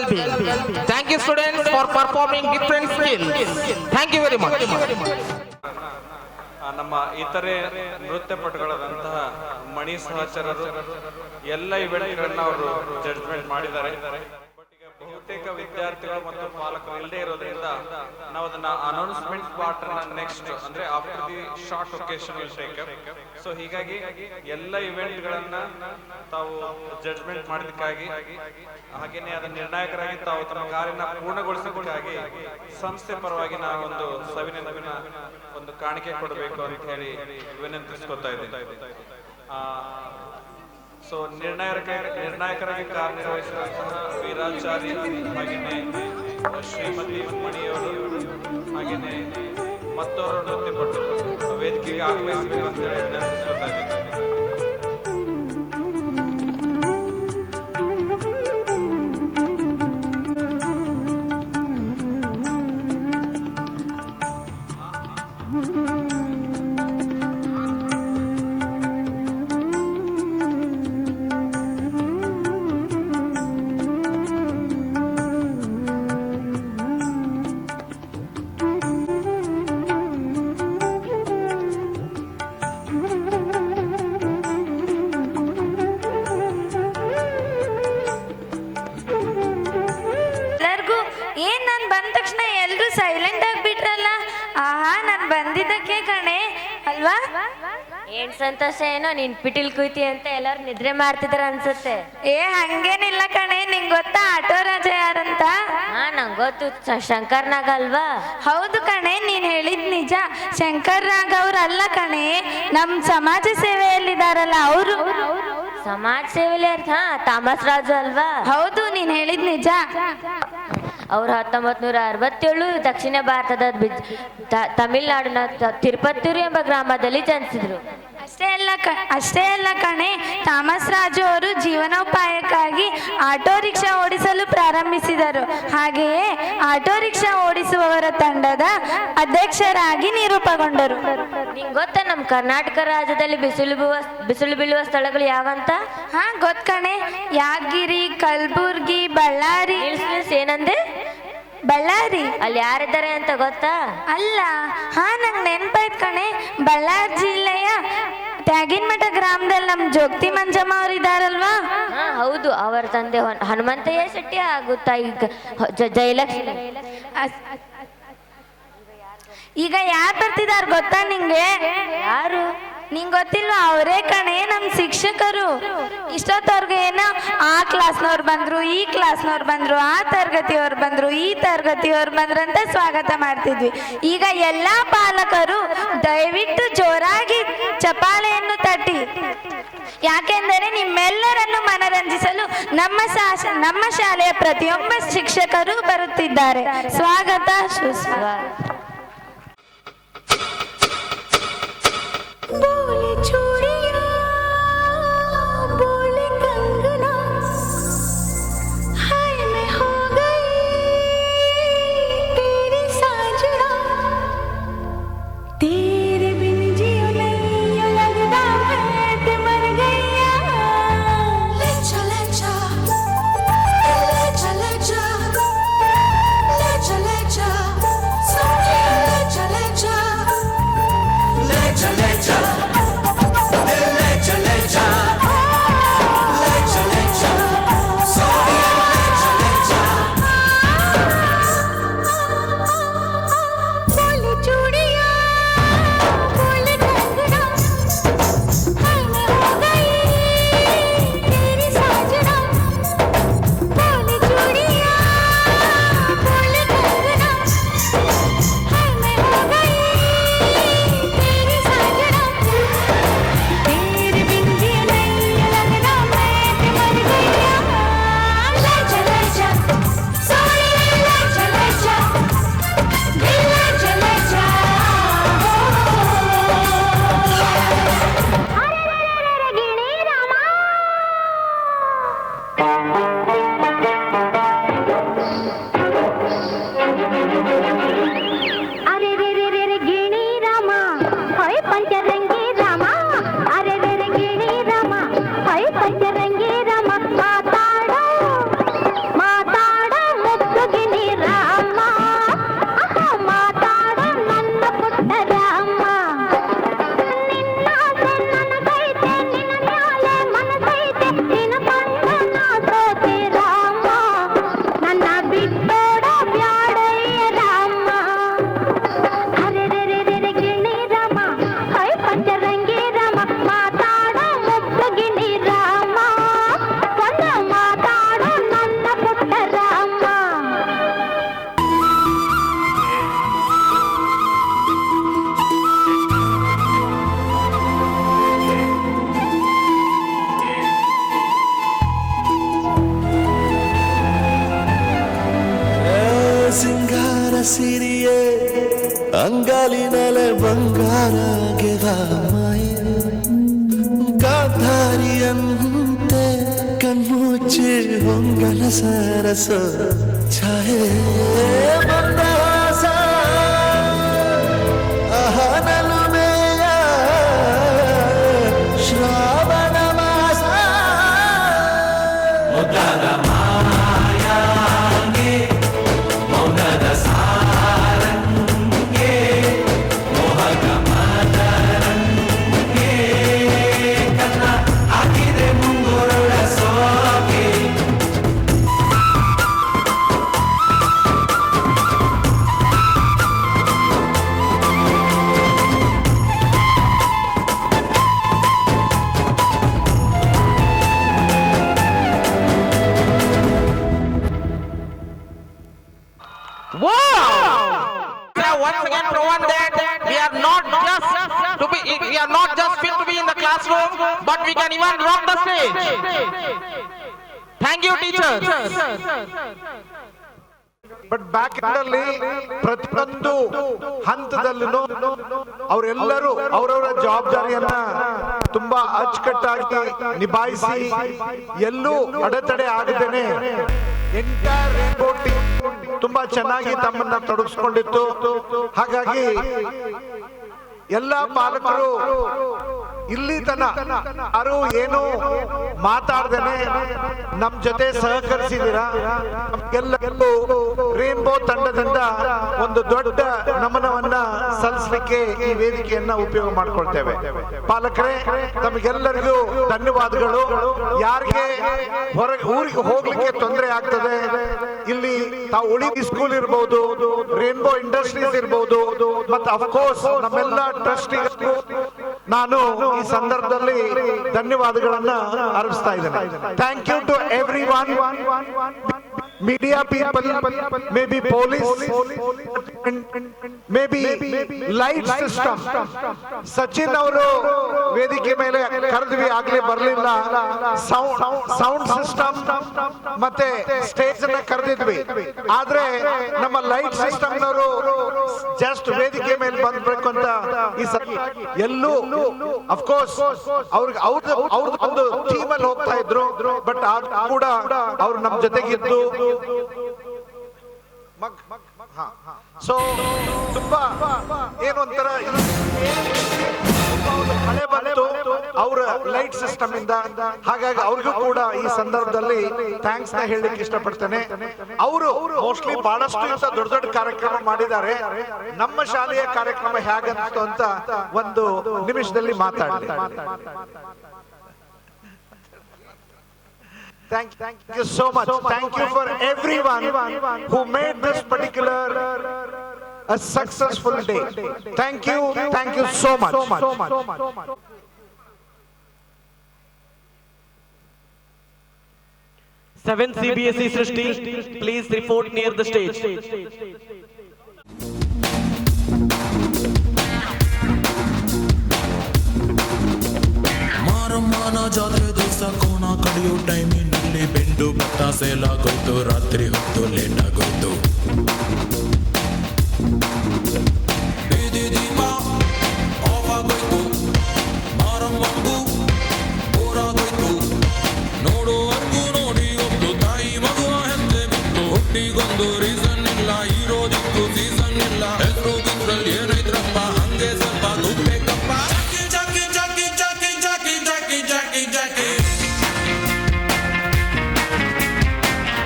well-being. Thank you students for performing different skills. Thank you very much. ನಮ್ಮ ಇತರೆ ನೃತ್ಯಪಟುಗಳಾದಂತಹ ಮಣಿ ಸಹಚರರು ಎಲ್ಲ ಇವೆಂಟ್ಗಳನ್ನ ಅವರು ಜಡ್ಜ್ಮೆಂಟ್ ಮಾಡಿದ್ದಾರೆ. ಬಹುತೇಕ ವಿದ್ಯಾರ್ಥಿಗಳು ಮತ್ತು ಪಾಲಕರು ಇಲ್ಲದೆ ಇರೋದ್ರಿಂದ ನಾವು ಅದನ್ನ ಅನೌನ್ಸ್ಮೆಂಟ್ ಪಾರ್ಟ್ ನೆಕ್ಸ್ಟ್ ಅಂದ್ರೆ after the short occasion will take up. So ಹೀಗಾಗಿ ಎಲ್ಲ ಇವೆಂಟ್ ಗಳನ್ನ ತಾವು ಜಡ್ಜ್ಮೆಂಟ್ ಮಾಡೋದಕ್ಕಾಗಿ ಹಾಗೇನೆ ಅದನ್ನ ನಿರ್ಣಾಯಕರಾಗಿ ತಾವು ತಮ್ಮ ಕಾರ್ಯನ ಪೂರ್ಣಗೊಳಿಸೋದಕ್ಕಾಗಿ ಸಂಸ್ಥೆ ಪರವಾಗಿ ನಾವು ಒಂದು ಸವಿನಯನ ಒಂದು ಕಾಣಿಕೆ ಕೊಡಬೇಕು ಅಂತ ಹೇಳಿ ವಿನಂತಿಸ್ಕೊತಾ ಇದ್ದೇನೆ. ಸೊ ನಿರ್ಣಾಯಕರಾಗಿ ಕಾರ್ಯನಿರ್ವಹಿಸಿದಂತಹ ವೀರಾಚಾರ್ಯ ಹಾಗೇನೆ ಶ್ರೀಮತಿ ಮಣಿಯವರು ಹಾಗೇನೆ ಮತ್ತವರು ನೃತ್ಯಪಟ್ಟು ವೇದಿಕೆಗೆ ಆಗಮಿಸಬೇಕು ಅಂತ ಹೇಳಿ ವಿನಂತಿಸ್ಕೊತಾ ಇದ್ದೇನೆ. ಸೈಲೆಂಟ್ ಆಗಿಬಿಟ್ರಲ್ಲ. ಆಹಾ, ನಾನು ಬಂದಿದ್ದಕ್ಕೆ ಕಣೆ ಅಲ್ವಾ? ಏನ್ ಸಂತೋಷ ಏನೋ ನೀನ್ ಪಿಟಿಲ್ ಕುಯ್ತಿ ಅಂತ ಎಲ್ಲಾರು ನಿದ್ರೆ ಮಾಡ್ತಿದಾರ ಅನ್ಸುತ್ತೆ. ಏ ಹಂಗೇನಿಲ್ಲ ಕಣೆ, ನಿಂಗ್ ಗೊತ್ತಾ ಆಟೋ ರಾಜ ಯಾರಂತ? ಹಾ ನಂಗ್ ಗೊತ್ತು, ಶಂಕರ್ ನಾಗ ಅಲ್ವಾ? ಹೌದು ಕಣೆ, ನೀನ್ ಹೇಳಿದ್ ನಿಜ. ಶಂಕರ್ ನಾಗ್ ಅವ್ರಲ್ಲ ಕಣೆ, ನಮ್ ಸಮಾಜ ಸೇವೆಯಲ್ಲಿದಾರಲ್ಲ ಅವರು. ಸಮಾಜ ಸೇವೆಯಲ್ಲಿ ಹಾ ಥಾಮಸ್ ರಾಜು ಅಲ್ವಾ? ಹೌದು, ನೀನ್ ಹೇಳಿದ್ ನಿಜ. ಅವ್ರು 1967 ದಕ್ಷಿಣ ಭಾರತದ ತಮಿಳುನಾಡಿನ ತಿರುಪತ್ತೂರು ಎಂಬ ಗ್ರಾಮದಲ್ಲಿ ಜನಿಸಿದ್ರು. ಅಷ್ಟೇ ಅಲ್ಲ ಕಣೆ, ಥಾಮಸ್ ರಾಜು ಅವರು ಜೀವನೋಪಾಯಕ್ಕಾಗಿ ಆಟೋ ರಿಕ್ಷಾ ಓಡಿಸಲು ಪ್ರಾರಂಭಿಸಿದರು. ಹಾಗೆಯೇ ಆಟೋ ರಿಕ್ಷಾ ಓಡಿಸುವವರ ತಂಡದ ಅಧ್ಯಕ್ಷರಾಗಿ ನಿರೂಪಗೊಂಡರು. ನಿಂಗೆ ಗೊತ್ತಾ ನಮ್ಮ ಕರ್ನಾಟಕ ರಾಜ್ಯದಲ್ಲಿ ಬಿಸಿಲು ಬೀಳುವ ಸ್ಥಳಗಳು ಯಾವಂತ? ಹಾ ಗೊತ್ತು ಕಣೆ, ಯಾದಗಿರಿ, ಕಲಬುರ್ಗಿ, ಬಳ್ಳಾರಿ. ಏನಂದೆ? ಬಳ್ಳಾರಿ. ಅಲ್ಲಿ ಯಾರಿದ್ದಾರೆ ಅಂತ ಗೊತ್ತಾ? ಅಲ್ಲ, ಹಾ ನಂಗೆ ನೆನಪಾಯ್ತು ಕಣೆ, ಬಳ್ಳಾರಿ ಜಿಲ್ಲೆಯ ತ್ಯಾಗಿನಮಠ ಗ್ರಾಮದಲ್ಲಿ ನಮ್ ಜೋಗ್ತಿ ಮಂಜಮ್ಮ ಅವ್ರು ಇದಾರಲ್ವಾ? ಹಾ ಹೌದು, ಅವರ ತಂದೆ ಹನುಮಂತಯ್ಯ ಶೆಟ್ಟಿ ಹಾಗೂ ತಾಯಿ ಜಯಲಕ್ಷ್ಮಿ. ಈಗ ಯಾರು ಬರ್ತಿದಾರ ಗೊತ್ತಾ ನಿಂಗೆ? ಯಾರು? ನಿಂಗೆ ಗೊತ್ತಿಲ್ವಾ? ಅವರೇ ಕಣೆ ನಮ್ ಶಿಕ್ಷಕರು. ಇಷ್ಟೊತ್ತವ್ರಿಗೆ ಏನೋ ಆ ಕ್ಲಾಸ್ನವ್ರು ಬಂದ್ರು, ಈ ಕ್ಲಾಸ್ನವ್ರು ಬಂದ್ರು, ಆ ತರಗತಿಯವ್ರು ಬಂದ್ರು, ಈ ತರಗತಿಯವ್ರು ಬಂದ್ರು ಅಂತ ಸ್ವಾಗತ ಮಾಡ್ತಿದ್ವಿ. ಈಗ ಎಲ್ಲಾ ಪಾಲಕರು ದಯವಿಟ್ಟು ಜೋರಾಗಿ ಚಪ್ಪಾಳೆಯನ್ನು ತಟ್ಟಿ, ಯಾಕೆಂದರೆ ನಿಮ್ಮೆಲ್ಲರನ್ನು ಮನರಂಜಿಸಲು ನಮ್ಮ ಶಾಲೆಯ ಪ್ರತಿಯೊಬ್ಬ ಶಿಕ್ಷಕರು ಬರುತ್ತಿದ್ದಾರೆ. ಸ್ವಾಗತ, ಸುಸ್ವಾಗತ. बोले चूड़िया बोले कंगना, हाय मैं हो गई तेरी साजना, तेरे बिन जियो नहीं लगता मैं ते मर गईया। ले चले जा, ले चले जा, ले चले जा, सोनिया ಮುಚ್ಚಿ ಹೊಂಗಲ ಸರಸ ಛಾಯೆ ಮಂದಹಾಸ ಅಹನಲುಮೆಯ ಶ್ರಾವಣ ಮಾಸ ಮುದ್ದಾದ ಮಾಯಾಂಗೆ ಮೌನದ ಸಾರಂಗೆ ಮೋಹಕ ಮದರಂಗೆ ಕನ್ನ ಹಾಕಿದೆ ಮುಂಗುರುಳ ಸೋಗೆ Once again proven that we are not just fit to be in the classroom, but we can even rock the stage. Thank you, teachers. But back ಅಲ್ಲಿ ಪ್ರತಿಯೊಂದು ಹಂತದಲ್ಲೂ ಅವರೆಲ್ಲರೂ ಅವರವರ ಜವಾಬ್ದಾರಿಯನ್ನ ತುಂಬಾ ಅಚ್ಚುಕಟ್ಟಾಗಿ ನಿಭಾಯಿಸಿ ಎಲ್ಲೂ ಅಡೆತಡೆ ಆಗದೇನೆ ಎಂಟೈರ್ ರೇನ್ಬೋ ಟೀಮ್ ತುಂಬಾ ಚೆನ್ನಾಗಿ ತಮ್ಮನ್ನ ತೊಡಗಿಸ್ಕೊಂಡಿತ್ತು. ಹಾಗಾಗಿ ಎಲ್ಲ ಪಾಲಕರು ಇಲ್ಲಿ ತನ ಯಾರು ಏನು ಮಾತಾಡ್ದೇನೆ ನಮ್ ಜೊತೆ ಸಹಕರಿಸಿದೀರಾ. ಎಲ್ಲರಿಗೂ ರೇನ್ಬೋ ತಂಡದಿಂದ ಒಂದು ದೊಡ್ಡ ನಮನವನ್ನ ಸಲ್ಲಿಸಲಿಕ್ಕೆ ಈ ವೇದಿಕೆಯನ್ನ ಉಪಯೋಗ ಮಾಡ್ಕೊಳ್ತೇವೆ. ಪಾಲಕರೇ, ತಮಗೆಲ್ಲರಿಗೂ ಧನ್ಯವಾದಗಳು. ಯಾರಿಗೆ ಹೊರಗೆ ಊರಿಗೆ ಹೋಗ್ಲಿಕ್ಕೆ ತೊಂದರೆ ಆಗ್ತದೆ, ಇಲ್ಲಿ ತಾವು ಉಳಿ ಸ್ಕೂಲ್ ಇರ್ಬೋದು, ರೇನ್ಬೋ ಇಂಡಸ್ಟ್ರೀಸ್ ಇರ್ಬೋದು, ಮತ್ತೆ ಅಫ್ಕೋರ್ಸ್ ನಮ್ಮೆಲ್ಲ ಟ್ರಸ್ಟಿಗೂ ನಾನು ಈ ಸಂದರ್ಭದಲ್ಲಿ ಧನ್ಯವಾದಗಳನ್ನ ಅರ್ಪಿಸ್ತಾ ಇದ್ದೇನೆ. Thank you to everyone, media people, maybe police, maybe light system. Sachin ಅವರು ವೇದಿಕೆ ಮೇಲೆ ಕರೆದ್ವಿ, ಆಗ್ಲೇ ಬರ್ಲಿಲ್ಲ. ಸೌಂಡ್ ಸಿಸ್ಟಮ್ ಮತ್ತೆ ಸ್ಟೇಜ್ ಅನ್ನ ಕರೆದಿದ್ವಿ, ಆದ್ರೆ ನಮ್ಮ ಲೈಟ್ ಸಿಸ್ಟಮ್ ನವರು ಜಸ್ಟ್ ವೇದಿಕೆ ಮೇಲೆ ಬಂದ್ಬೇಕು ಅಂತ ಈ ಎಲ್ಲೂ ಅಫ್ಕೋರ್ಸ್ ಅವ್ರಿಗೆ ಅವ್ರದ್ದು ಒಂದು ಟೀಮ್ ಅಲ್ಲಿ ಹೋಗ್ತಾ ಇದ್ರು. ಬಟ್ ಕೂಡ ಅವ್ರು ನಮ್ ಜೊತೆಗಿದ್ದು ಸೊ ತುಂಬಾ ಏನೊಂಥರ ಮಳೆ ಬಂತು ಅವ್ರ ಲೈಟ್ ಸಿಸ್ಟಮ್ ಇಂದ. ಹಾಗಾಗಿ ಅವ್ರಿಗೂ ಕೂಡ ಈ ಸಂದರ್ಭದಲ್ಲಿ ಥ್ಯಾಂಕ್ಸ್ ನ ಹೇಳಲಿಕ್ಕೆ ಇಷ್ಟಪಡ್ತೇನೆ. ಅವರು ಮೋಸ್ಟ್ಲಿ ಬಹಳಷ್ಟು ಇಂಥ ದೊಡ್ಡ ದೊಡ್ಡ ಕಾರ್ಯಕ್ರಮ ಮಾಡಿದ್ದಾರೆ. ನಮ್ಮ ಶಾಲೆಯ ಕಾರ್ಯಕ್ರಮ ಹೇಗನ್ನಿಸ್ತು ಅಂತ ಒಂದು ನಿಮಿಷದಲ್ಲಿ ಮಾತಾಡಲಿ. Thank you so much. Thank you for everyone who made this particular a successful day. Thank you so much. 7 CBSE Srishti, please report near the stage. ಮಾರಮ್ಮನ ಜಾತ್ರೆ ದಿವಸ ಕೋಣ ಕಡಿಯೋ ಟೈಮಿನಲ್ಲಿ ಬೆಂಡು ಭತ್ತ ಸೇಲ್ ಆಗೋಯ್ತು, ರಾತ್ರಿ ಹೊತ್ತು ಲೇಟ್ ಆಗೋಯ್ತು. ಬೀದಿ ದೀಪ ಆಫ್ ಆಗೋಯ್ತು, ಮಾರಮ್ಮಂಗೂ ಬೋರಾಗೋಯ್ತು. ನೋಡುವರ್ಗೂ ನೋಡಿ ಒಬ್ಳು ತಾಯಿ ಮಗುವ ಹೆಂದೆ ಬಿಟ್ಟು, ಹುಟ್ಟಿಗೊಂದು ರೀಸನ್ ಇಲ್ಲ, ಇರೋದಿತ್ತು ಸೀಸನ್ ಇಲ್ಲ. ಹೆಸರು ಗಿದ್ರಲ್ಲಿ ಏನೈತ್ರಪ್ಪ, ಹಂಗೆ ಸ್ವಲ್ಪ ದುಡ್ಬೇಕಪ್ಪ.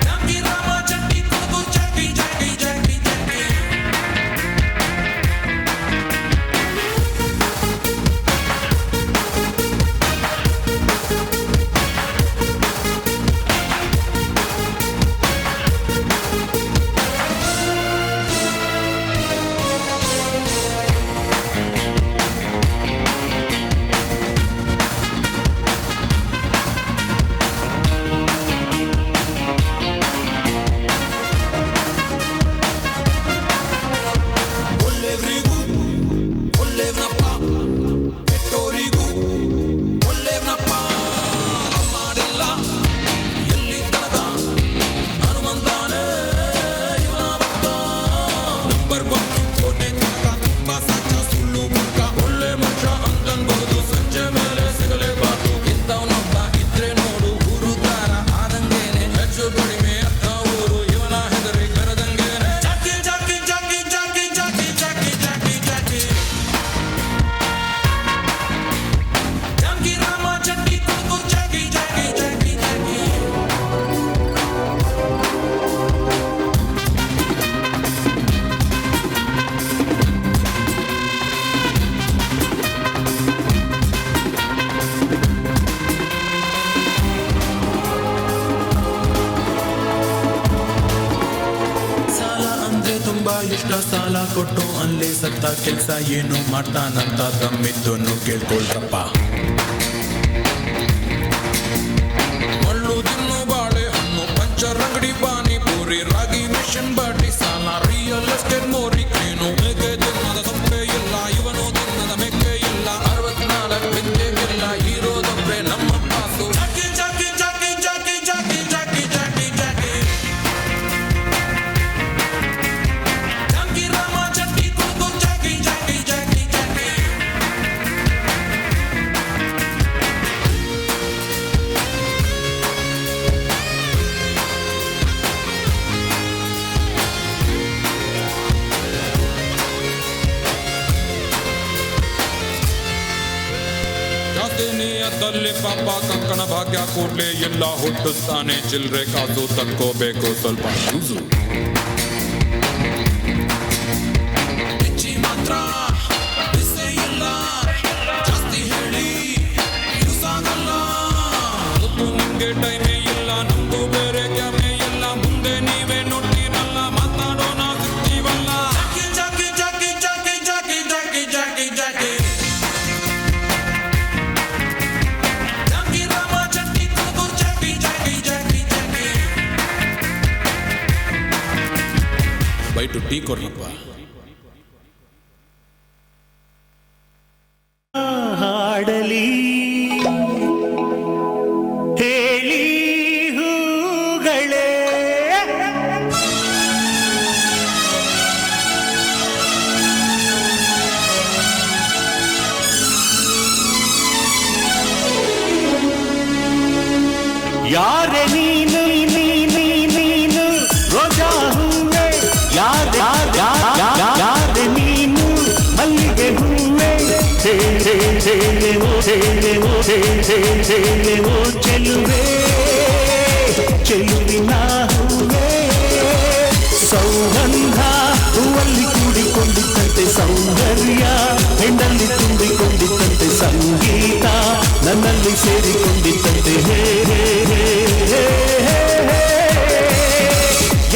Jackie Rama Jackie Kodu Jackie ಇಷ್ಟ ಸಾಲ ಕೊಟ್ಟು ಅಲ್ಲೇ ಸತ್ತ ಕೆಲ್ಸ ಏನು ಮಾಡ್ತಾನಂತ ದಮ್ಮಿದ್ದನ್ನು ಕೇಳ್ಕೊಳ್ರಪ್ಪ. ಮಳ್ಳು ತಿನ್ನು ಬಾಳೆ ಹಣ್ಣು ಪಂಚರ್ ಅಂಗಡಿ ಪಾನಿಪುರಿ ರಾಗಿ ಮಿಷನ್ ಬಾಟಿ ಸಾಲ ರಿಯಲ್ ಎಸ್ಟೇಟ್ ಮೋರಿ ಏನು ಮೇಕೆ ತಿನ್ನದ ಸೊಪ್ಪೆ ಇಲ್ಲ ಇವನು ತಿನ್ನದ ಮೆಕ್ಕೆ ಇಲ್ಲ 64 ಬೆಂದೆಗಿಲ್ಲ ಇರೋದೊಬ್ಬೆ ನಮ್ಮ pass. Jackie Jackie Jackie Jackie Jackie Jackie Jackie Jackie Jackie Rama Jackie Kunku Jackie Jackie Jackie Jackie ನಿಯತ್ತಲ್ಲಿ ಪಾಪ ಕಂಕಣ ಭಾಗ್ಯ ಕೂಡ್ಲೆ ಎಲ್ಲ ಹುಟ್ಟುತ್ತಾನೆ ಚಿಲ್ರೆ ಕಾಸು ತಕ್ಕೋಬೇಕು ಸ್ವಲ್ಪ ಯೂಸು. ಹೆಚ್ಚಿ ಮಾತ್ರ ಬಿಸಿ ಇಲ್ಲ ಜಾಸ್ತಿ ಹೇಳಿ ಯೂಸ್ ಆಗಲ್ಲ. ಗೊತ್ತು ನಿಮ್ಗೆ ಟೈಮೇ ಇಲ್ಲ ನಮ್ದು ಬೇರೆ ಕ್ಯಾಮೆ ಇಲ್ಲ ಮುಂದೆ ನೀವೇ ನೋಡ್ತೀರಲ್ಲ ಮಾತಾಡೋಣ ಸಿಗ್ತೀವಲ್ಲ. Jackie Jackie Jackie Jackie Jackie Jackie Jackie by two tea ಕೊಡ್ರಪ್ಪ. ಹಾಡಲಿ ಹೇಳಿ ಹೂಗಳೇ ಯಾರೆ ನೀನು ನೀನು ರೋಜಾ ಹೂವೆ ಯಾರೆ ನೀನು ಮಲ್ಲಿಗೆ ಹೂವೆ ಚೆಲುವೆ ಚೆಲುವಿನ ಹೂವೆ ಸೌಗಂಧ ಹೂವಲ್ಲಿ ಕೂಡಿಕೊಂಡಿದ್ದಂತೆ ಸೌಂದರ್ಯ ಹೆಣ್ಣಲ್ಲಿ ತುಂಬಿಕೊಂಡಿದ್ದಂತೆ ಸಂಗೀತ ನನ್ನಲ್ಲಿ ಸೇರಿಕೊಂಡಿದ್ದಂತೆ ಹೇ ಹೇ ಹೇ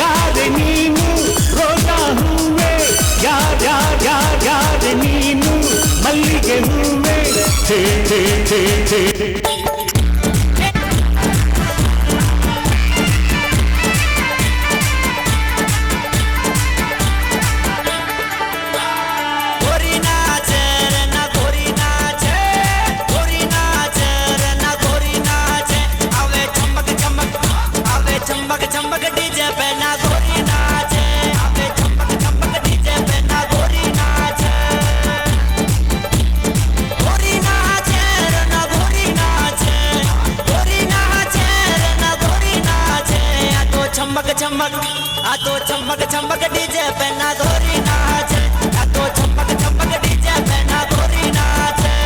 ಯಾರೆ ನೀನು ರೋಜಾ ಹೂವೆ ಯಾರೆ ನೀನು ಮಲ್ಲಿಗೆ ಹೂವೆ ಹೇ ಹೇ ಹೇ ಹೇ चंबक चंबक डीजे पे ना गोरी नाचे, अबे चंबक चंबक डीजे पे ना गोरी नाचे, गोरी नाचे रे ना गोरी नाचे, गोरी नाचे रे ना गोरी नाचे, आ तो चंबक चंबक डीजे पे ना गोरी नाचे, आ तो चंबक चंबक डीजे पे ना गोरी नाचे.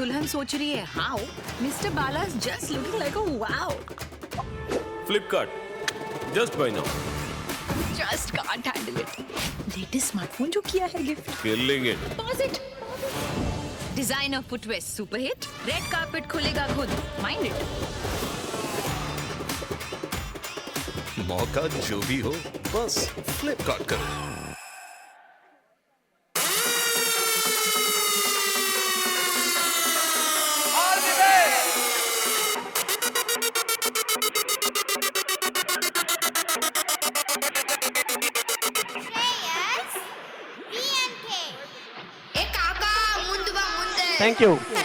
दुल्हन सोच रही है how mister Bala is just looking like a wow Flipkart just by now just can't handle it latest smartphone जो किया है gift killing it pause it designer footwear super hit red carpet खुलेगा खुद माइंड इट मौका जो भी हो बस फ्लिपकार्ट करो Thank you.